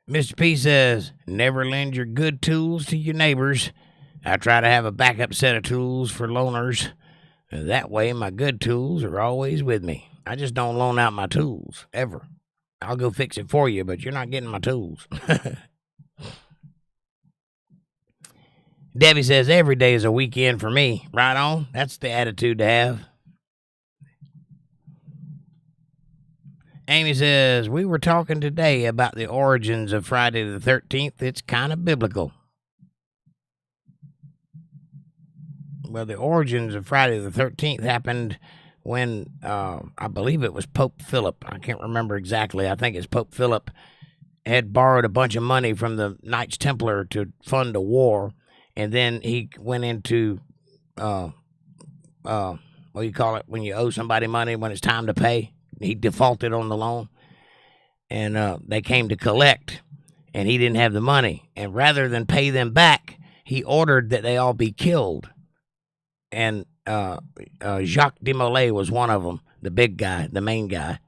[SPEAKER 1] Mr. P says, never lend your good tools to your neighbors. I try to have a backup set of tools for loaners. That way, my good tools are always with me. I just don't loan out my tools, ever. I'll go fix it for you, but you're not getting my tools. Debbie says, every day is a weekend for me. Right on. That's the attitude to have. Amy says, we were talking today about the origins of Friday the 13th. It's kind of biblical. Well, the origins of Friday the 13th happened when, I believe it was Pope Philip. I can't remember exactly. I think it's Pope Philip had borrowed a bunch of money from the Knights Templar to fund a war. And then he went into, what do you call it, when you owe somebody money when it's time to pay? He defaulted on the loan. And they came to collect, and he didn't have the money. And rather than pay them back, he ordered that they all be killed. And Jacques de Molay was one of them, the big guy, the main guy.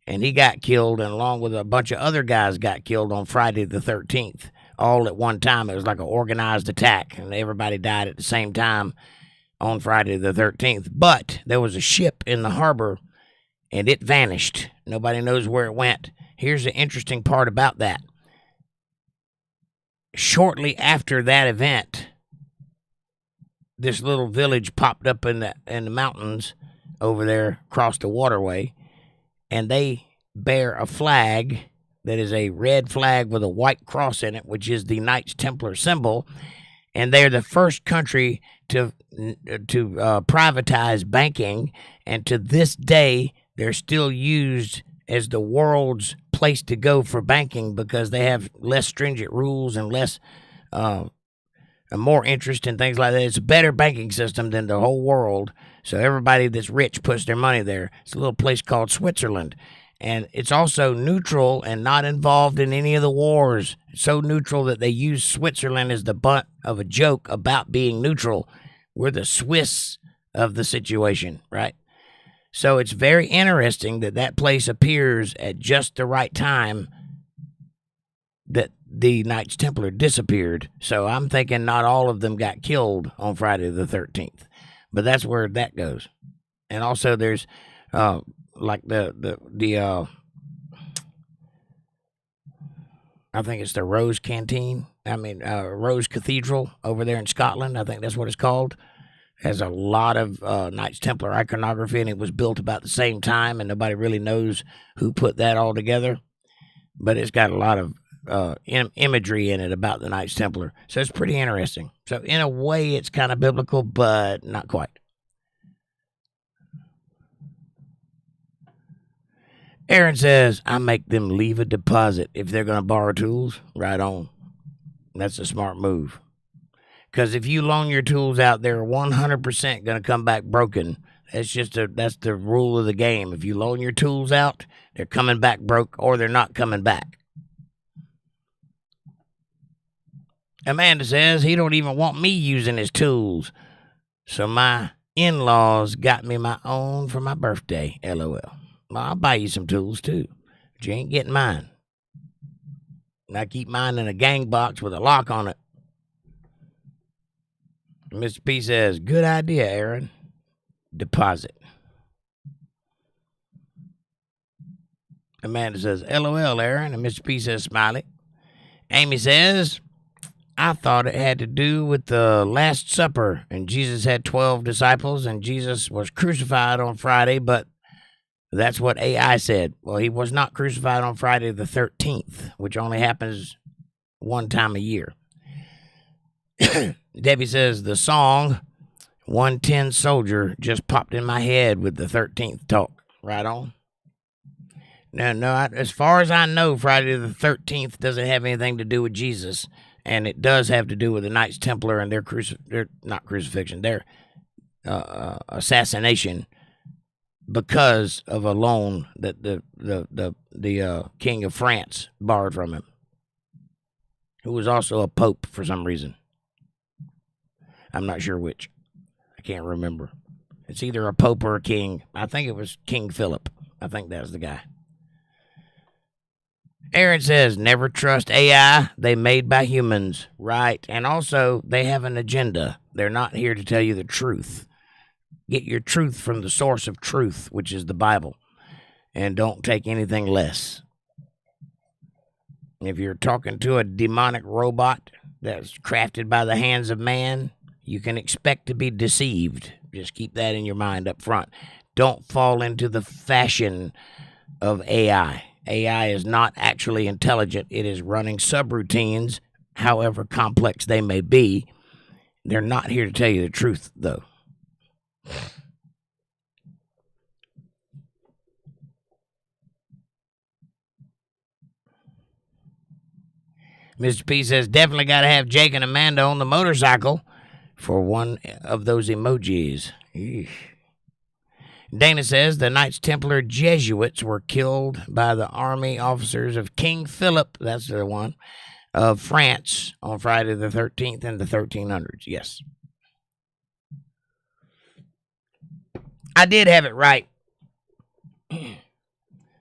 [SPEAKER 1] and he got killed, and along with a bunch of other guys got killed on Friday the 13th, all at one time. It was like an organized attack, and everybody died at the same time on Friday the 13th. But there was a ship in the harbor, and it vanished. Nobody knows where it went. Here's the interesting part about that. Shortly after that event, this little village popped up in the mountains over there across the waterway, and they bear a flag that is a red flag with a white cross in it, which is the Knights Templar symbol. And they're the first country to privatize banking, and to this day, they're still used as the world's place to go for banking because they have less stringent rules and less more interest in things like that. It's a better banking system than the whole world. So everybody that's rich puts their money there. It's a little place called Switzerland. And it's also neutral and not involved in any of the wars. It's so neutral that they use Switzerland as the butt of a joke about being neutral. We're the Swiss of the situation, right? So it's very interesting that that place appears at just the right time that the Knights Templar disappeared. So I'm thinking not all of them got killed on Friday the 13th. But that's where that goes. And also there's like the I think it's the Rose Canteen. Rose Cathedral over there in Scotland. I think that's what it's called. Has a lot of Knights Templar iconography, and it was built about the same time, and nobody really knows who put that all together. But it's got a lot of imagery in it about the Knights Templar. So it's pretty interesting. So in a way, it's kind of biblical, but not quite. Aaron says, I make them leave a deposit if they're going to borrow tools. Right on. That's a smart move. Because if you loan your tools out, they're 100% going to come back broken. That's the rule of the game. If you loan your tools out, they're coming back broke, or they're not coming back. Amanda says he don't even want me using his tools. So my in-laws got me my own for my birthday. LOL. Well, I'll buy you some tools too, but you ain't getting mine. And I keep mine in a gang box with a lock on it. Mr. P says, good idea, Aaron. Deposit. Amanda says, LOL, Aaron. And Mr. P says, smiley. Amy says, I thought it had to do with the Last Supper, and Jesus had 12 disciples, and Jesus was crucified on Friday, but that's what AI said. Well, he was not crucified on Friday the 13th, which only happens one time a year. Debbie says, the song 110 Soldier just popped in my head with the 13th talk. Right on. No, as far as I know, Friday the 13th doesn't have anything to do with Jesus, and it does have to do with the Knights Templar and their assassination because of a loan that the King of France borrowed from him, who was also a pope for some reason. I'm not sure which. I can't remember. It's either a pope or a king. I think it was King Philip. I think that's the guy. Aaron says, never trust AI. They made by humans. Right. And also, they have an agenda. They're not here to tell you the truth. Get your truth from the source of truth, which is the Bible. And don't take anything less. If you're talking to a demonic robot that's crafted by the hands of man, you can expect to be deceived. Just keep that in your mind up front. Don't fall into the fashion of AI. AI is not actually intelligent. It is running subroutines, however complex they may be. They're not here to tell you the truth, though. Mr. P says, definitely got to have Jake and Amanda on the motorcycle for one of those emojis. Eesh. Dana says the Knights Templar Jesuits were killed by the army officers of King Philip, that's the one, of France on Friday the 13th in the 1300s. Yes. I did have it right.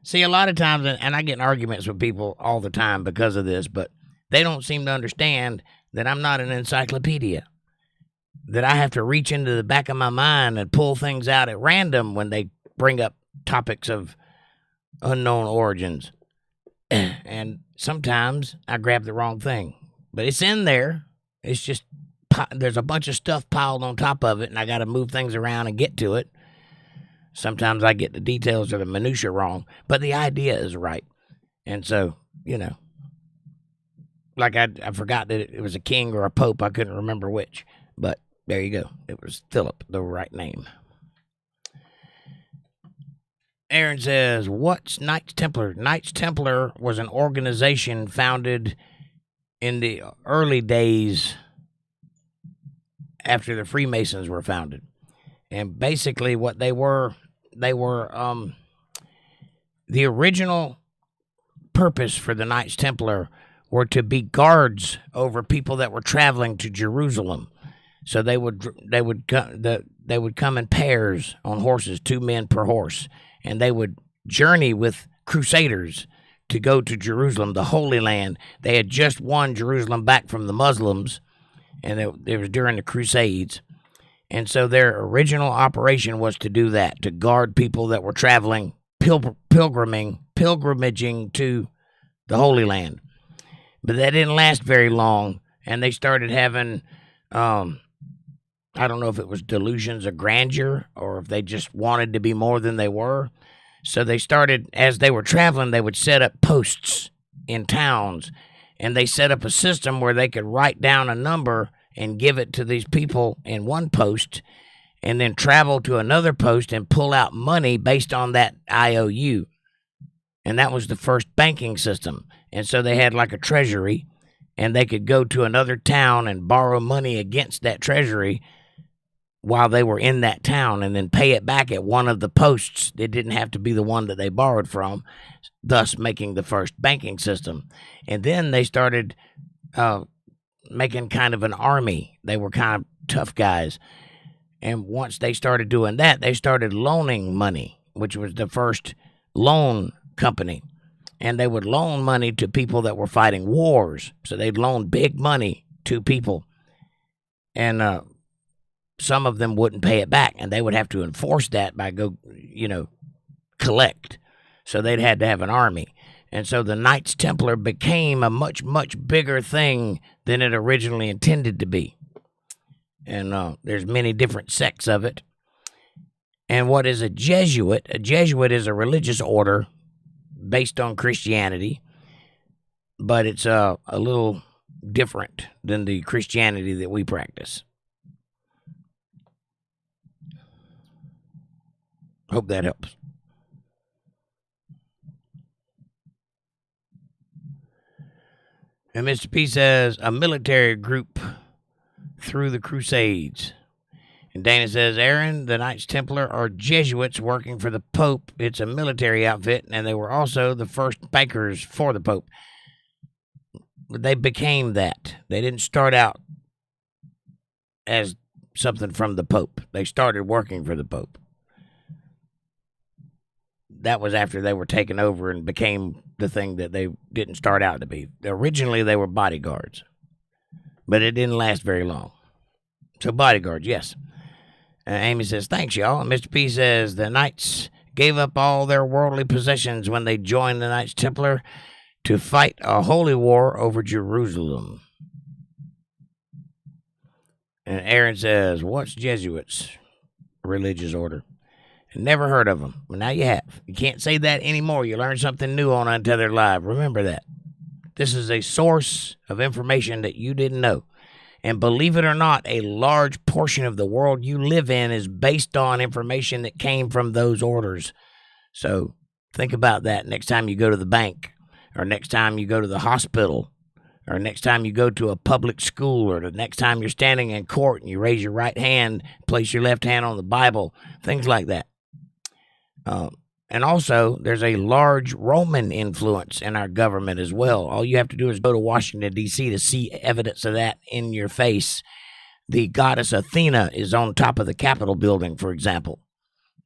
[SPEAKER 1] See, a lot of times, and I get in arguments with people all the time because of this, but they don't seem to understand that I'm not an encyclopedia, that I have to reach into the back of my mind and pull things out at random when they bring up topics of unknown origins. And sometimes I grab the wrong thing, but it's in there. It's just there's a bunch of stuff piled on top of it, and I got to move things around and get to it. Sometimes I get the details or the minutia wrong, but the idea is right. And so, you know, like I forgot that it was a king or a pope. I couldn't remember which, but there you go. It was Philip, the right name. Aaron says, what's Knights Templar? Knights Templar was an organization founded in the early days after the Freemasons were founded. And basically what they were the original purpose for the Knights Templar were to be guards over people that were traveling to Jerusalem. So they would come in pairs on horses, 2 men per horse, and they would journey with crusaders to go to Jerusalem, the Holy Land. They had just won Jerusalem back from the Muslims, and it was during the Crusades. And so their original operation was to do that, to guard people that were traveling, pilgrimaging to the Holy Land. But that didn't last very long, and they started having, I don't know if it was delusions of grandeur or if they just wanted to be more than they were. So they started, as they were traveling, they would set up posts in towns, and they set up a system where they could write down a number and give it to these people in one post, and then travel to another post and pull out money based on that IOU. And that was the first banking system. And so they had like a treasury, and they could go to another town and borrow money against that treasury while they were in that town, and then pay it back at one of the posts. It didn't have to be the one that they borrowed from, thus making the first banking system. And then they started making kind of an army. They were kind of tough guys. And once they started doing that, they started loaning money, which was the first loan company. And they would loan money to people that were fighting wars. So they'd loan big money to people. And some of them wouldn't pay it back, and they would have to enforce that by collect. So they'd had to have an army. And so the Knights Templar became a much, much bigger thing than it originally intended to be. And there's many different sects of it. And what is a Jesuit? A Jesuit is a religious order based on Christianity, but it's a little different than the Christianity that we practice. Hope that helps. And Mr. P says, a military group through the Crusades. And Dana says, Aaron, the Knights Templar are Jesuits working for the Pope. It's a military outfit, and they were also the first bankers for the Pope. They became that. They didn't start out as something from the Pope. They started working for the Pope. That was after they were taken over and became the thing that they didn't start out to be. Originally, they were bodyguards, but it didn't last very long. So bodyguards, yes. Amy says, thanks, y'all. And Mr. P says, the Knights gave up all their worldly possessions when they joined the Knights Templar to fight a holy war over Jerusalem. And Aaron says, what's Jesuits? Religious order. Never heard of them. Well, now you have. You can't say that anymore. You learn something new on Untethered Live. Remember that. This is a source of information that you didn't know. And believe it or not, a large portion of the world you live in is based on information that came from those orders. So think about that next time you go to the bank, or next time you go to the hospital, or next time you go to a public school, or the next time you're standing in court and you raise your right hand, place your left hand on the Bible, things like that. And also, there's a large Roman influence in our government as well. All you have to do is go to Washington, D.C. to see evidence of that in your face. The goddess Athena is on top of the Capitol building, for example.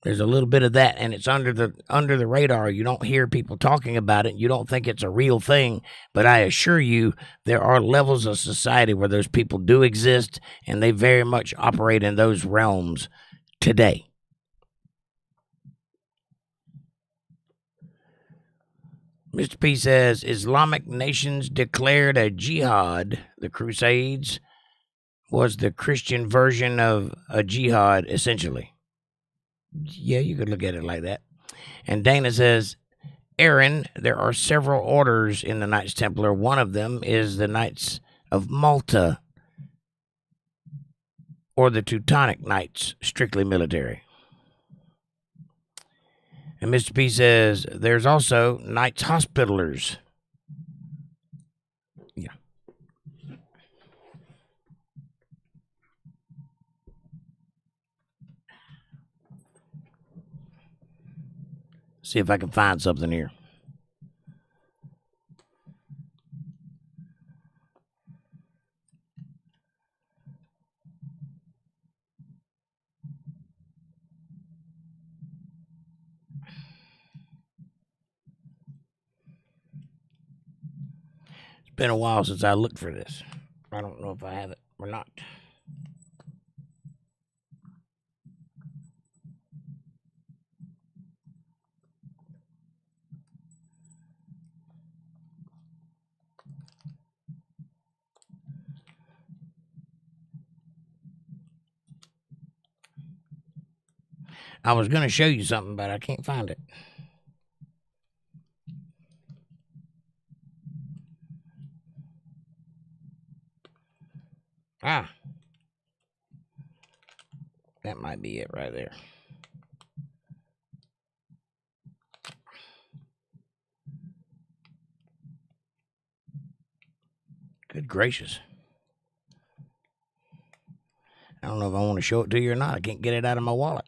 [SPEAKER 1] There's a little bit of that, and it's under the radar. You don't hear people talking about it. You don't think it's a real thing, but I assure you there are levels of society where those people do exist, and they very much operate in those realms today. Mr. P says, Islamic nations declared a jihad. The Crusades was the Christian version of a jihad, essentially. Yeah, you could look at it like that. And Dana says, Aaron, there are several orders in the Knights Templar. One of them is the Knights of Malta, or the Teutonic Knights, strictly military. And Mr. P says, there's also Knights Hospitallers. Yeah. See if I can find something here. It's been a while since I looked for this. I don't know if I have it or not. I was going to show you something, but I can't find it. Ah. That might be it right there. Good gracious. I don't know if I want to show it to you or not. I can't get it out of my wallet.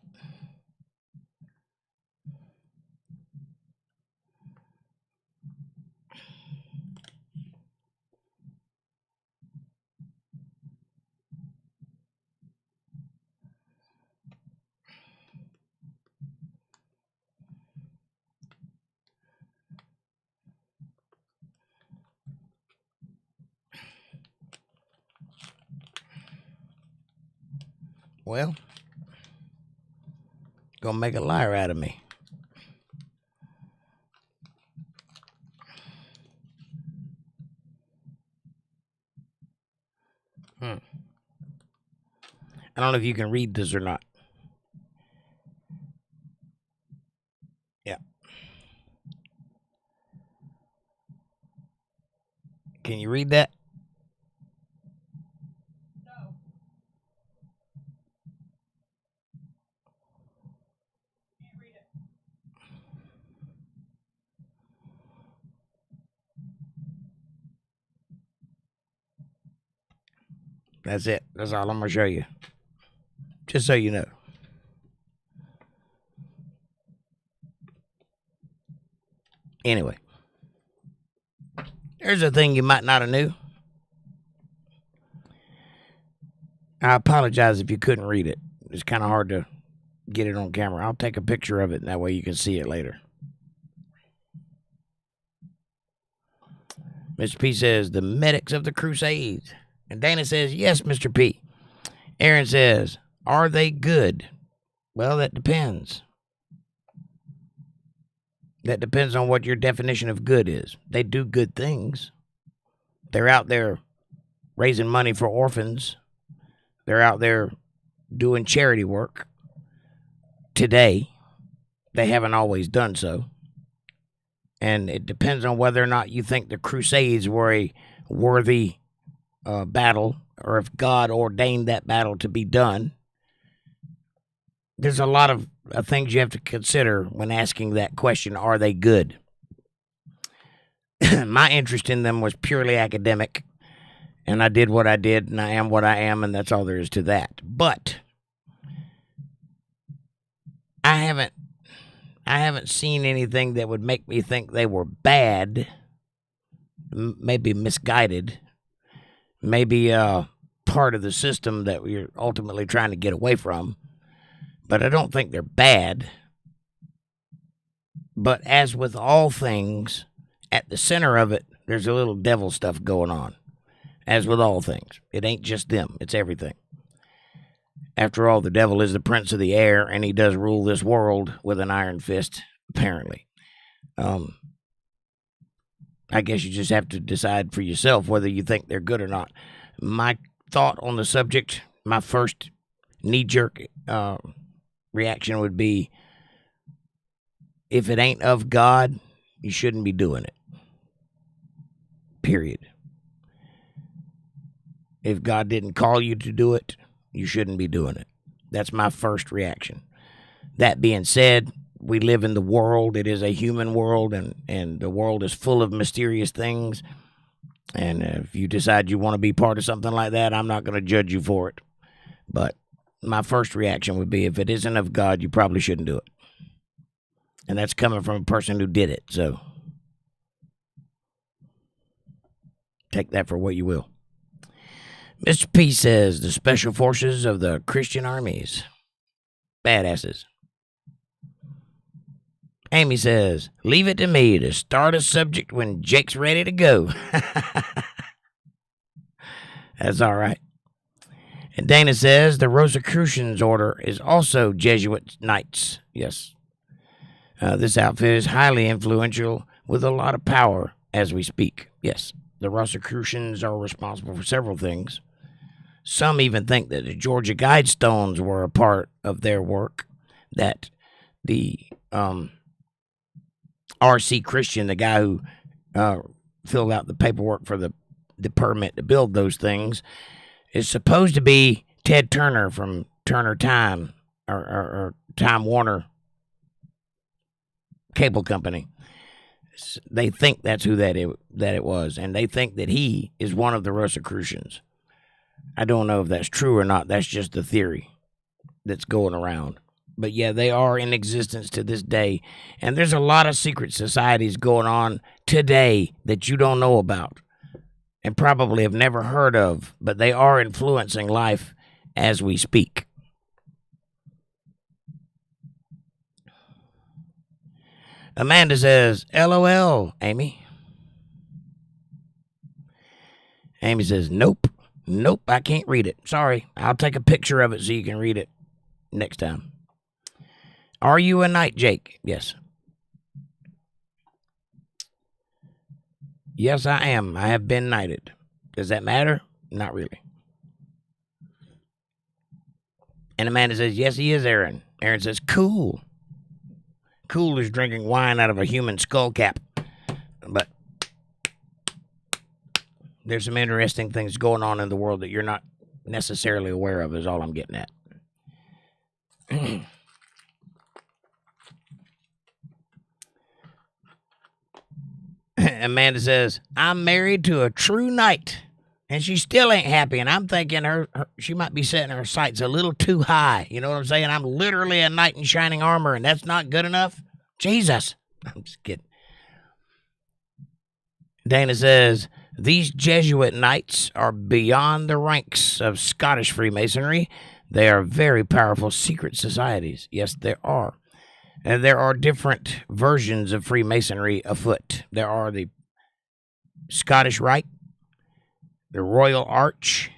[SPEAKER 1] Well, gonna make a liar out of me. I don't know if you can read this or not. Yeah. Can you read that?
[SPEAKER 2] No. Can't read it.
[SPEAKER 1] That's it. That's all I'm gonna show you. Just so you know. Anyway. Here's a thing you might not have knew. I apologize if you couldn't read it. It's kind of hard to get it on camera. I'll take a picture of it, and that way you can see it later. Mr. P says, the medics of the Crusades. And Dana says, yes, Mr. P. Aaron says, are they good? Well, that depends. That depends on what your definition of good is. They do good things. They're out there raising money for orphans. They're out there doing charity work. Today, they haven't always done so. And it depends on whether or not you think the Crusades were a worthy battle, or if God ordained that battle to be done. There's a lot of things you have to consider when asking that question, are they good? My interest in them was purely academic, and I did what I did, and I am what I am, and that's all there is to that. But I haven't seen anything that would make me think they were bad, maybe misguided, maybe part of the system that we're ultimately trying to get away from. But I don't think they're bad. But as with all things, at the center of it, there's a little devil stuff going on. As with all things. It ain't just them. It's everything. After all, the devil is the prince of the air, and he does rule this world with an iron fist, apparently. I guess you just have to decide for yourself whether you think they're good or not. My thought on the subject, my first knee-jerk reaction would be, if it ain't of God, you shouldn't be doing it. Period. If God didn't call you to do it, you shouldn't be doing it. That's my first reaction. That being said, we live in the world. It is a human world, and the world is full of mysterious things. And if you decide you want to be part of something like that, I'm not going to judge you for it. But my first reaction would be, if it isn't of God, you probably shouldn't do it. And that's coming from a person who did it. So take that for what you will. Mr. P says, the special forces of the Christian armies. Badasses. Amy says, leave it to me to start a subject when Jake's ready to go. That's all right. And Dana says, the Rosicrucians order is also Jesuit knights. Yes. This outfit is highly influential with a lot of power as we speak. Yes. The Rosicrucians are responsible for several things. Some even think that the Georgia Guidestones were a part of their work, that the R.C. Christian, the guy who filled out the paperwork for the permit to build those things, is supposed to be Ted Turner from Turner Time or Time Warner Cable Company. They think that's who that it was, and they think that he is one of the Rosicrucians. I don't know if that's true or not. That's just the theory that's going around. But yeah, they are in existence to this day. And there's a lot of secret societies going on today that you don't know about and probably have never heard of, but they are influencing life as we speak. Amanda says, LOL, Amy. Amy says, nope, I can't read it. Sorry, I'll take a picture of it so you can read it next time. Are you a knight, Jake? Yes. Yes, I am. I have been knighted. Does that matter? Not really. And Amanda says, yes, he is, Aaron. Aaron says, cool. Cool is drinking wine out of a human skull cap. But there's some interesting things going on in the world that you're not necessarily aware of, is all I'm getting at. Amanda says, I'm married to a true knight, and she still ain't happy, and I'm thinking she might be setting her sights a little too high. You know what I'm saying? I'm literally a knight in shining armor, and that's not good enough? Jesus. I'm just kidding. Dana says, these Jesuit knights are beyond the ranks of Scottish Freemasonry. They are very powerful secret societies. Yes, there are. And there are different versions of Freemasonry afoot. There are the Scottish Rite, the Royal Arch,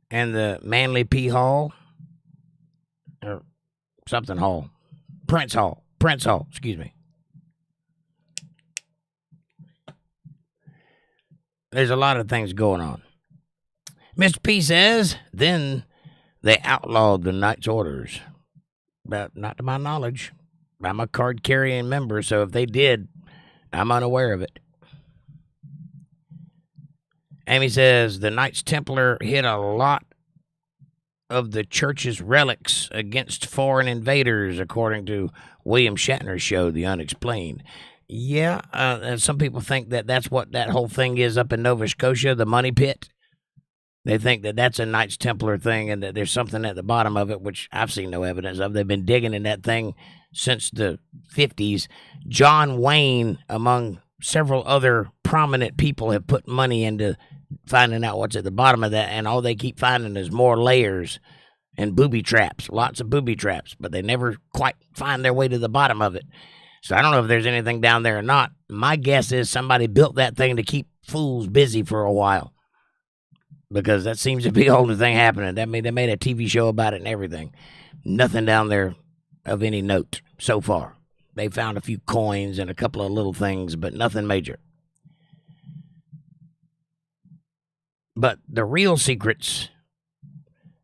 [SPEAKER 1] and the Manly P. Hall, or something Hall. Prince Hall, excuse me. There's a lot of things going on. Mr. P says, then they outlawed the Knights' Orders. But not to my knowledge. I'm a card-carrying member, so if they did, I'm unaware of it. Amy says, the Knights Templar hid a lot of the church's relics against foreign invaders, according to William Shatner's show, The Unexplained. Yeah, and some people think that that's what that whole thing is up in Nova Scotia, the money pit. They think that that's a Knights Templar thing and that there's something at the bottom of it, which I've seen no evidence of. They've been digging in that thing since the 50s. John Wayne, among several other prominent people, have put money into finding out what's at the bottom of that, and all they keep finding is more layers. and booby traps, lots of booby traps, but they never quite find their way to the bottom of it. So I don't know if there's anything down there or not. My guess is somebody built that thing to keep fools busy for a while, because that seems to be the only thing happening. They made a TV show about it and everything. Nothing down there of any note so far. They found a few coins and a couple of little things, but nothing major. But the real secrets,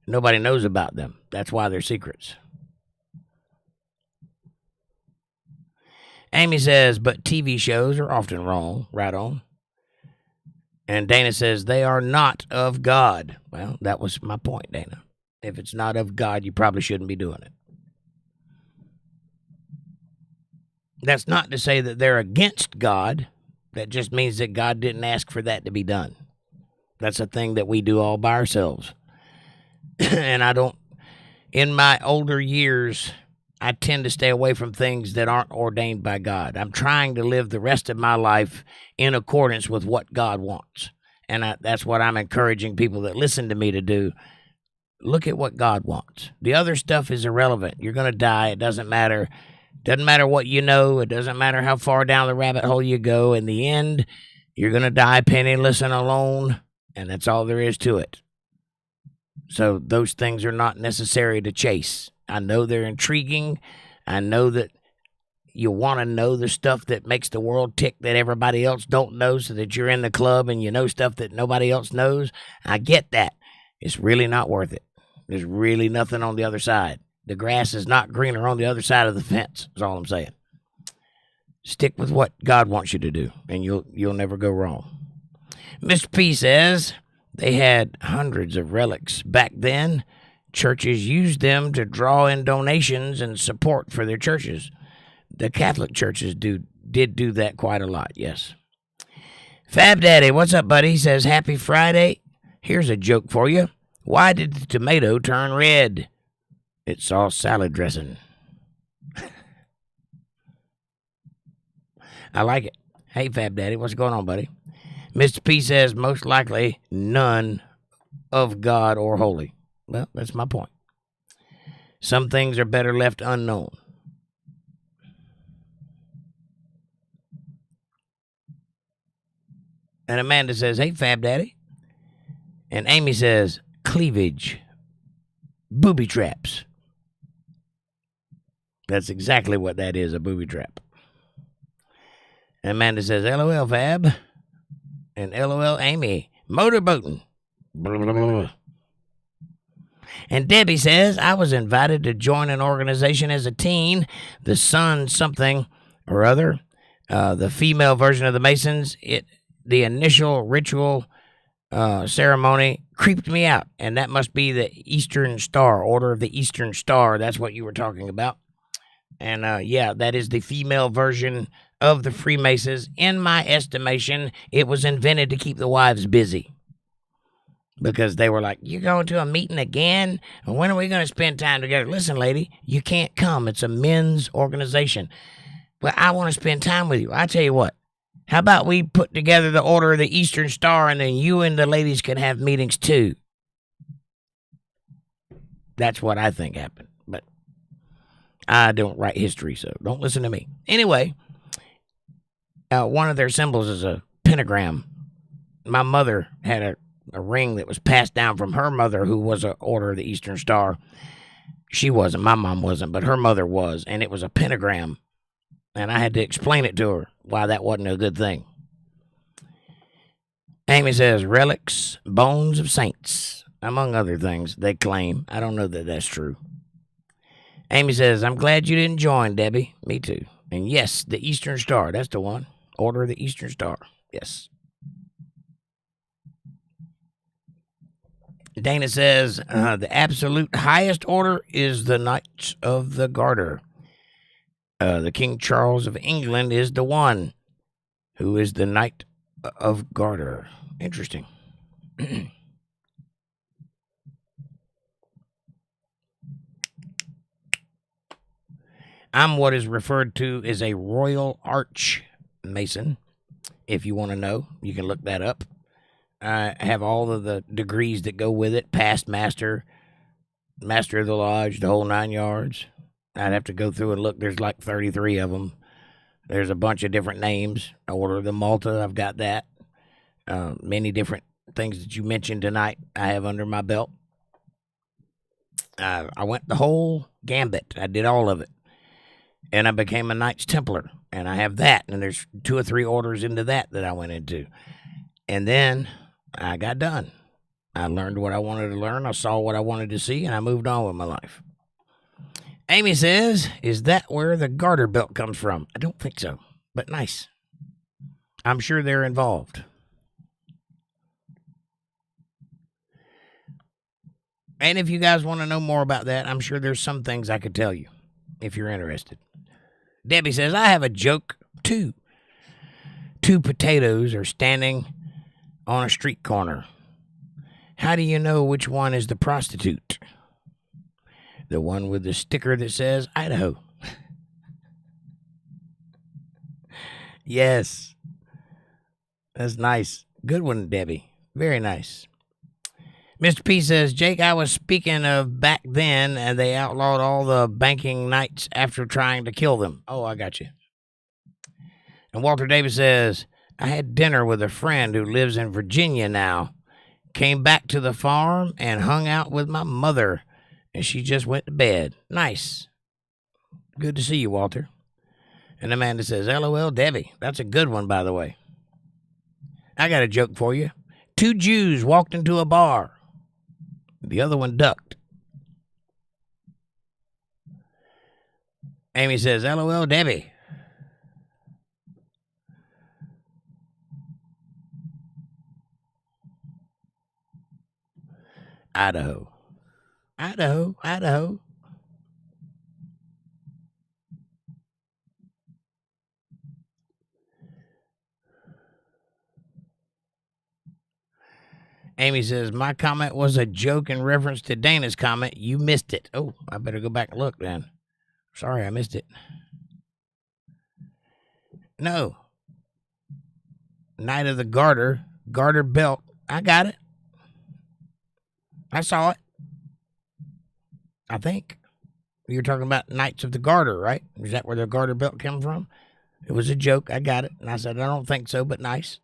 [SPEAKER 1] nobody knows about them. That's why they're secrets. Amy says, but TV shows are often wrong. Right on. And Dana says, they are not of God. Well, that was my point, Dana. If it's not of God, you probably shouldn't be doing it. That's not to say that they're against God. That just means that God didn't ask for that to be done. That's a thing that we do all by ourselves. And in my older years, I tend to stay away from things that aren't ordained by God. I'm trying to live the rest of my life in accordance with what God wants. And that's what I'm encouraging people that listen to me to do. Look at what God wants. The other stuff is irrelevant. You're going to die. It doesn't matter. Doesn't matter what you know. It doesn't matter how far down the rabbit hole you go. In the end, you're going to die penniless and alone, and that's all there is to it. So those things are not necessary to chase. I know they're intriguing. I know that you want to know the stuff that makes the world tick that everybody else don't know, so that you're in the club and you know stuff that nobody else knows. I get that. It's really not worth it. There's really nothing on the other side. The grass is not greener on the other side of the fence, is all I'm saying. Stick with what God wants you to do, and you'll never go wrong. Mr. P says they had hundreds of relics back then. Churches used them to draw in donations and support for their churches. The Catholic churches did do that quite a lot, yes. Fab Daddy, what's up, buddy? He says, happy Friday. Here's a joke for you. Why did the tomato turn red? It saw salad dressing. I like it. Hey, Fab Daddy, what's going on, buddy? Mr. P says, most likely none of God or holy. Well, that's my point. Some things are better left unknown. And Amanda says, hey, Fab Daddy. And Amy says, cleavage, booby traps. That's exactly what that is, a booby trap. And Amanda says, LOL, Fab. And LOL, Amy, motorboating. Blah, blah, blah. And Debbie says, I was invited to join an organization as a teen, the Sun something or other, the female version of the Masons. The initial ritual ceremony creeped me out, and that must be the Eastern Star, Order of the Eastern Star. That's what you were talking about. And, yeah, that is the female version of the Freemasons. In my estimation, it was invented to keep the wives busy. Because they were like, you're going to a meeting again? And when are we going to spend time together? Listen, lady, you can't come. It's a men's organization. But I want to spend time with you. I tell you what. How about we put together the Order of the Eastern Star, and then you and the ladies can have meetings too? That's what I think happened. But I don't write history, so don't listen to me. Anyway, one of their symbols is a pentagram. My mother had a ring that was passed down from her mother, who was an Order of the Eastern Star. She wasn't. My mom wasn't, but her mother was, and it was a pentagram. And I had to explain it to her why that wasn't a good thing. Amy says, relics, bones of saints, among other things, they claim. I don't know that that's true. Amy says, I'm glad you didn't join, Debbie. Me too. And yes, the Eastern Star, that's the one. Order of the Eastern Star, yes. Dana says, the absolute highest order is the Knights of the Garter. The King Charles of England is the one who is the Knight of Garter. Interesting. I'm what is referred to as a Royal Arch Mason. If you want to know, you can look that up. I have all of the degrees that go with it. Past Master, Master of the Lodge, the whole 9 yards. I'd have to go through and look. There's like 33 of them. There's a bunch of different names. Order of the Malta, I've got that. Many different things that you mentioned tonight, I have under my belt. I went the whole gambit. I did all of it. And I became a Knights Templar. And I have that. And there's 2 or 3 orders into that I went into. And then I got done. I learned what I wanted to learn. I saw what I wanted to see. And I moved on with my life. Amy says, is that where the garter belt comes from? I don't think so. But nice. I'm sure they're involved. And if you guys want to know more about that, I'm sure there's some things I could tell you if you're interested. Debbie says, I have a joke too. 2 potatoes are standing on a street corner. How do you know which one is the prostitute? The one with the sticker that says Idaho. Yes. That's nice. Good one, Debbie. Very nice. Mr. P says, Jake, I was speaking of back then, and they outlawed all the banking knights after trying to kill them. Oh, I got you. And Walter Davis says, I had dinner with a friend who lives in Virginia now. Came back to the farm and hung out with my mother, and she just went to bed. Nice. Good to see you, Walter. And Amanda says, LOL, Debbie. That's a good one, by the way. I got a joke for you. 2 Jews walked into a bar. The other one ducked. Amy says, LOL, Debbie. Idaho. Idaho, Idaho. Amy says, my comment was a joke in reference to Dana's comment. You missed it. Oh, I better go back and look then. Sorry, I missed it. No. Knight of the Garter belt. I got it. I saw it. I think. You're talking about Knights of the Garter, right? Is that where the garter belt came from? It was a joke. I got it. And I said, I don't think so, but nice.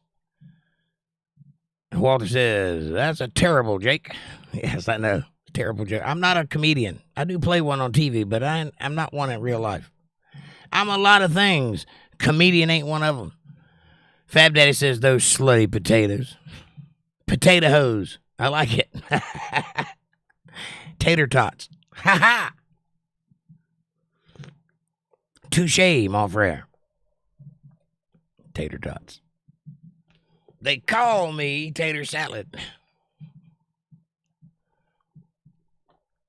[SPEAKER 1] Walter says, that's a terrible Jake. Yes, I know. Terrible joke. I'm not a comedian. I do play one on TV, but I'm not one in real life. I'm a lot of things. Comedian ain't one of them. Fab Daddy says, those slutty potatoes. Potato hose. I like it. Tater tots. Ha ha. Touche, mon frere. Tater tots. They call me Tater Salad.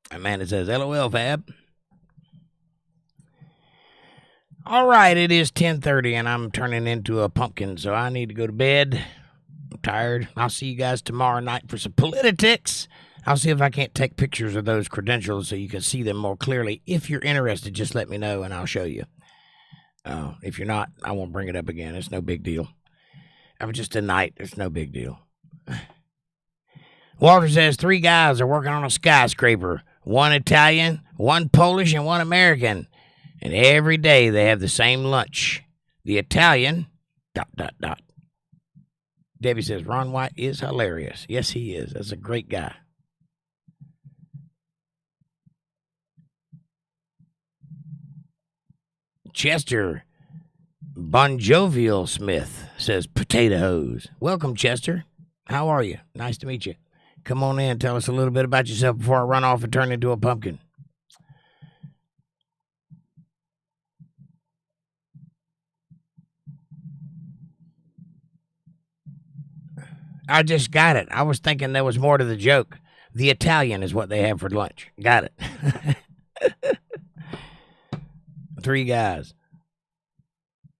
[SPEAKER 1] Amanda says, LOL, Fab. All right, it is 10:30, and I'm turning into a pumpkin, so I need to go to bed. I'm tired. I'll see you guys tomorrow night for some politics. I'll see if I can't take pictures of those credentials so you can see them more clearly. If you're interested, just let me know, and I'll show you. If you're not, I won't bring it up again. It's no big deal. I'm just a knight. It's no big deal. Walter says 3 guys are working on a skyscraper. 1 Italian, 1 Polish, and 1 American. And every day they have the same lunch. The Italian, ... Debbie says, Ron White is hilarious. Yes, he is. That's a great guy. Chester Bon Jovial Smith says, potato hose. Welcome, Chester. How are you? Nice to meet you. Come on in. Tell us a little bit about yourself before I run off and turn into a pumpkin. I just got it. I was thinking there was more to the joke. The Italian is what they have for lunch. Got it. 3 guys.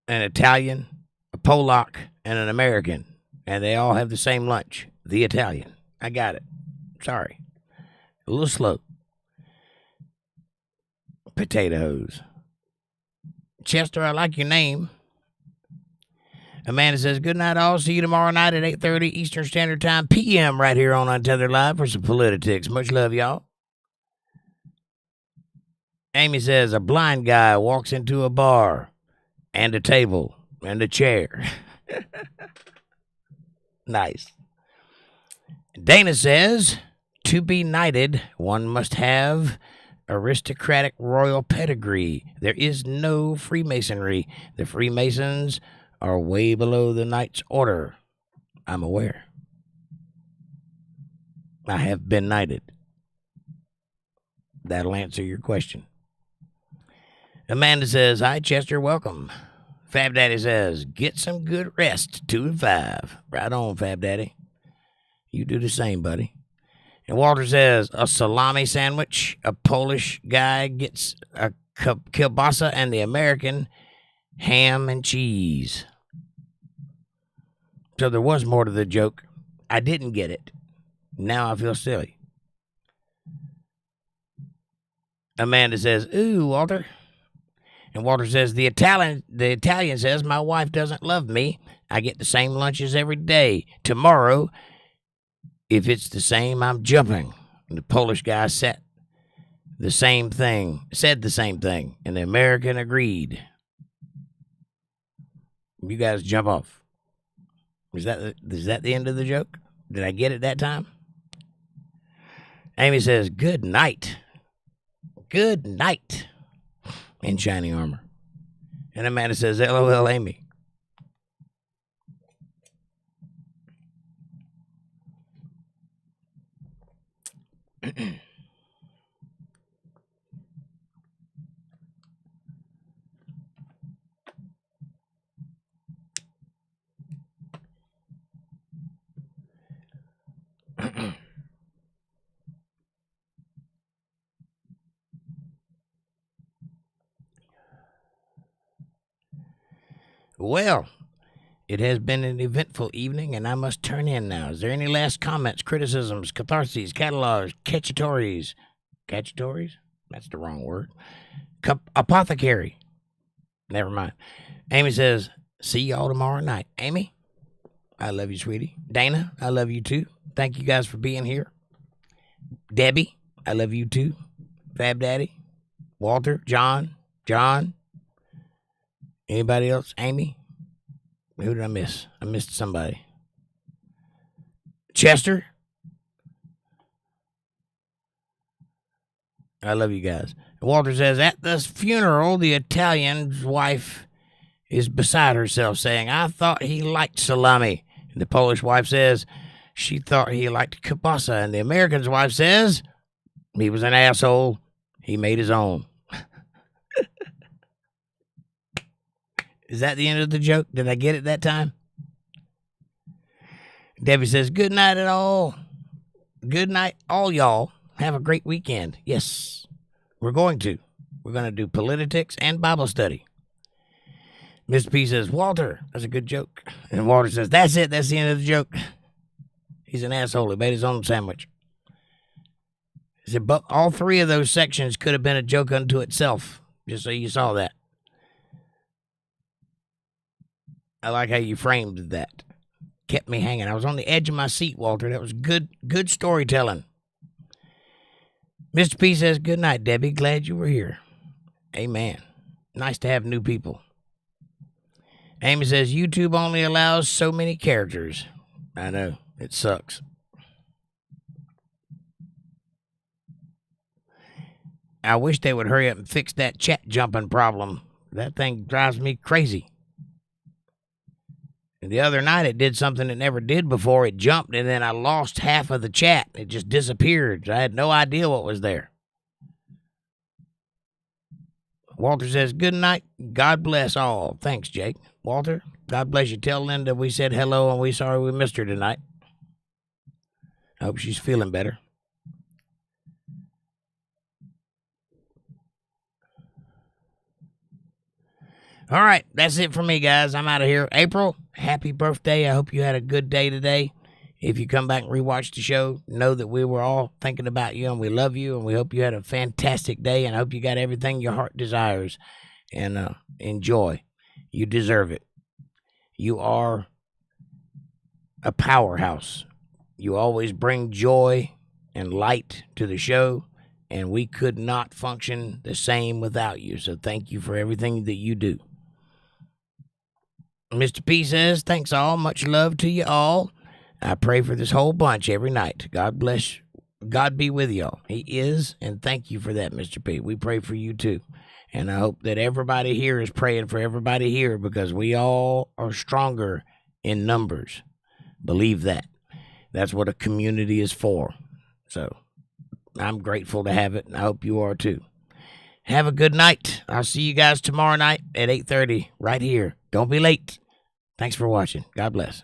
[SPEAKER 1] An Italian, a Polak, and an American. And they all have the same lunch. The Italian. I got it. Sorry. A little slow. Potatoes. Chester, I like your name. Amanda says, good night all. See you tomorrow night at 8:30 Eastern Standard Time PM right here on Untethered Live for some politics. Much love, y'all. Amy says, a blind guy walks into a bar and a table and a chair. Nice. Dana says, to be knighted, one must have aristocratic royal pedigree. There is no Freemasonry. The Freemasons are way below the Knight's Order. I'm aware. I have been knighted. That'll answer your question. Amanda says, hi, Chester, welcome. Fab Daddy says, get some good rest, 2 and 5. Right on, Fab Daddy. You do the same, buddy. And Walter says, a salami sandwich, a Polish guy gets a kielbasa, and the American ham and cheese. So there was more to the joke. I didn't get it. Now I feel silly. Amanda says, ooh, Walter. And Walter says, the Italian says, my wife doesn't love me. I get the same lunches every day. Tomorrow, if it's the same, I'm jumping. And the Polish guy said the same thing, and the American agreed. You guys jump off. Is that the end of the joke? Did I get it that time? Amy says, good night. Good night. In shining armor. And Amanda says, LOL, Amy. Well, it has been an eventful evening, and I must turn in now. Is there any last comments, criticisms, catharses, catalogs, cacciatories? Cacciatories? That's the wrong word. Apothecary. Never mind. Amy says, see y'all tomorrow night. Amy, I love you, sweetie. Dana, I love you too. Thank you guys for being here. Debbie, I love you too. Fab Daddy, Walter, John. Anybody else? Amy? Who did I miss? I missed somebody. Chester? I love you guys. Walter says, at this funeral, the Italian's wife is beside herself, saying, I thought he liked salami. And the Polish wife says, she thought he liked kielbasa. And the American's wife says, he was an asshole. He made his own. Is that the end of the joke? Did I get it that time? Debbie says, good night at all. Good night, all y'all. Have a great weekend. Yes, we're going to. We're going to do politics and Bible study. Mr. P says, Walter, that's a good joke. And Walter says, that's it. That's the end of the joke. He's an asshole. He made his own sandwich. He said, but all 3 of those sections could have been a joke unto itself. Just so you saw that. I like how you framed that. Kept me hanging. I was on the edge of my seat, Walter. That was good storytelling. Mr. P says, good night, Debbie. Glad you were here. Amen. Nice to have new people. Amy says, YouTube only allows so many characters. I know. It sucks. I wish they would hurry up and fix that chat jumping problem. That thing drives me crazy. And the other night, it did something it never did before. It jumped, and then I lost half of the chat. It just disappeared. I had no idea what was there. Walter says, good night. God bless all. Thanks, Jake. Walter, God bless you. Tell Linda we said hello, and we're sorry we missed her tonight. I hope she's feeling better. All right, that's it for me, guys. I'm out of here. April, happy birthday. I hope you had a good day today. If you come back and rewatch the show, know that we were all thinking about you, and we love you, and we hope you had a fantastic day, and I hope you got everything your heart desires. And enjoy. You deserve it. You are a powerhouse. You always bring joy and light to the show, and we could not function the same without you. So thank you for everything that you do. Mr. P says, thanks all. Much love to you all. I pray for this whole bunch every night. God bless. God be with y'all. He is, and thank you for that, Mr. P. We pray for you too. And I hope that everybody here is praying for everybody here, because we all are stronger in numbers. Believe that. That's what a community is for. So I'm grateful to have it, and I hope you are too. Have a good night. I'll see you guys tomorrow night at 8:30 right here. Don't be late. Thanks for watching. God bless.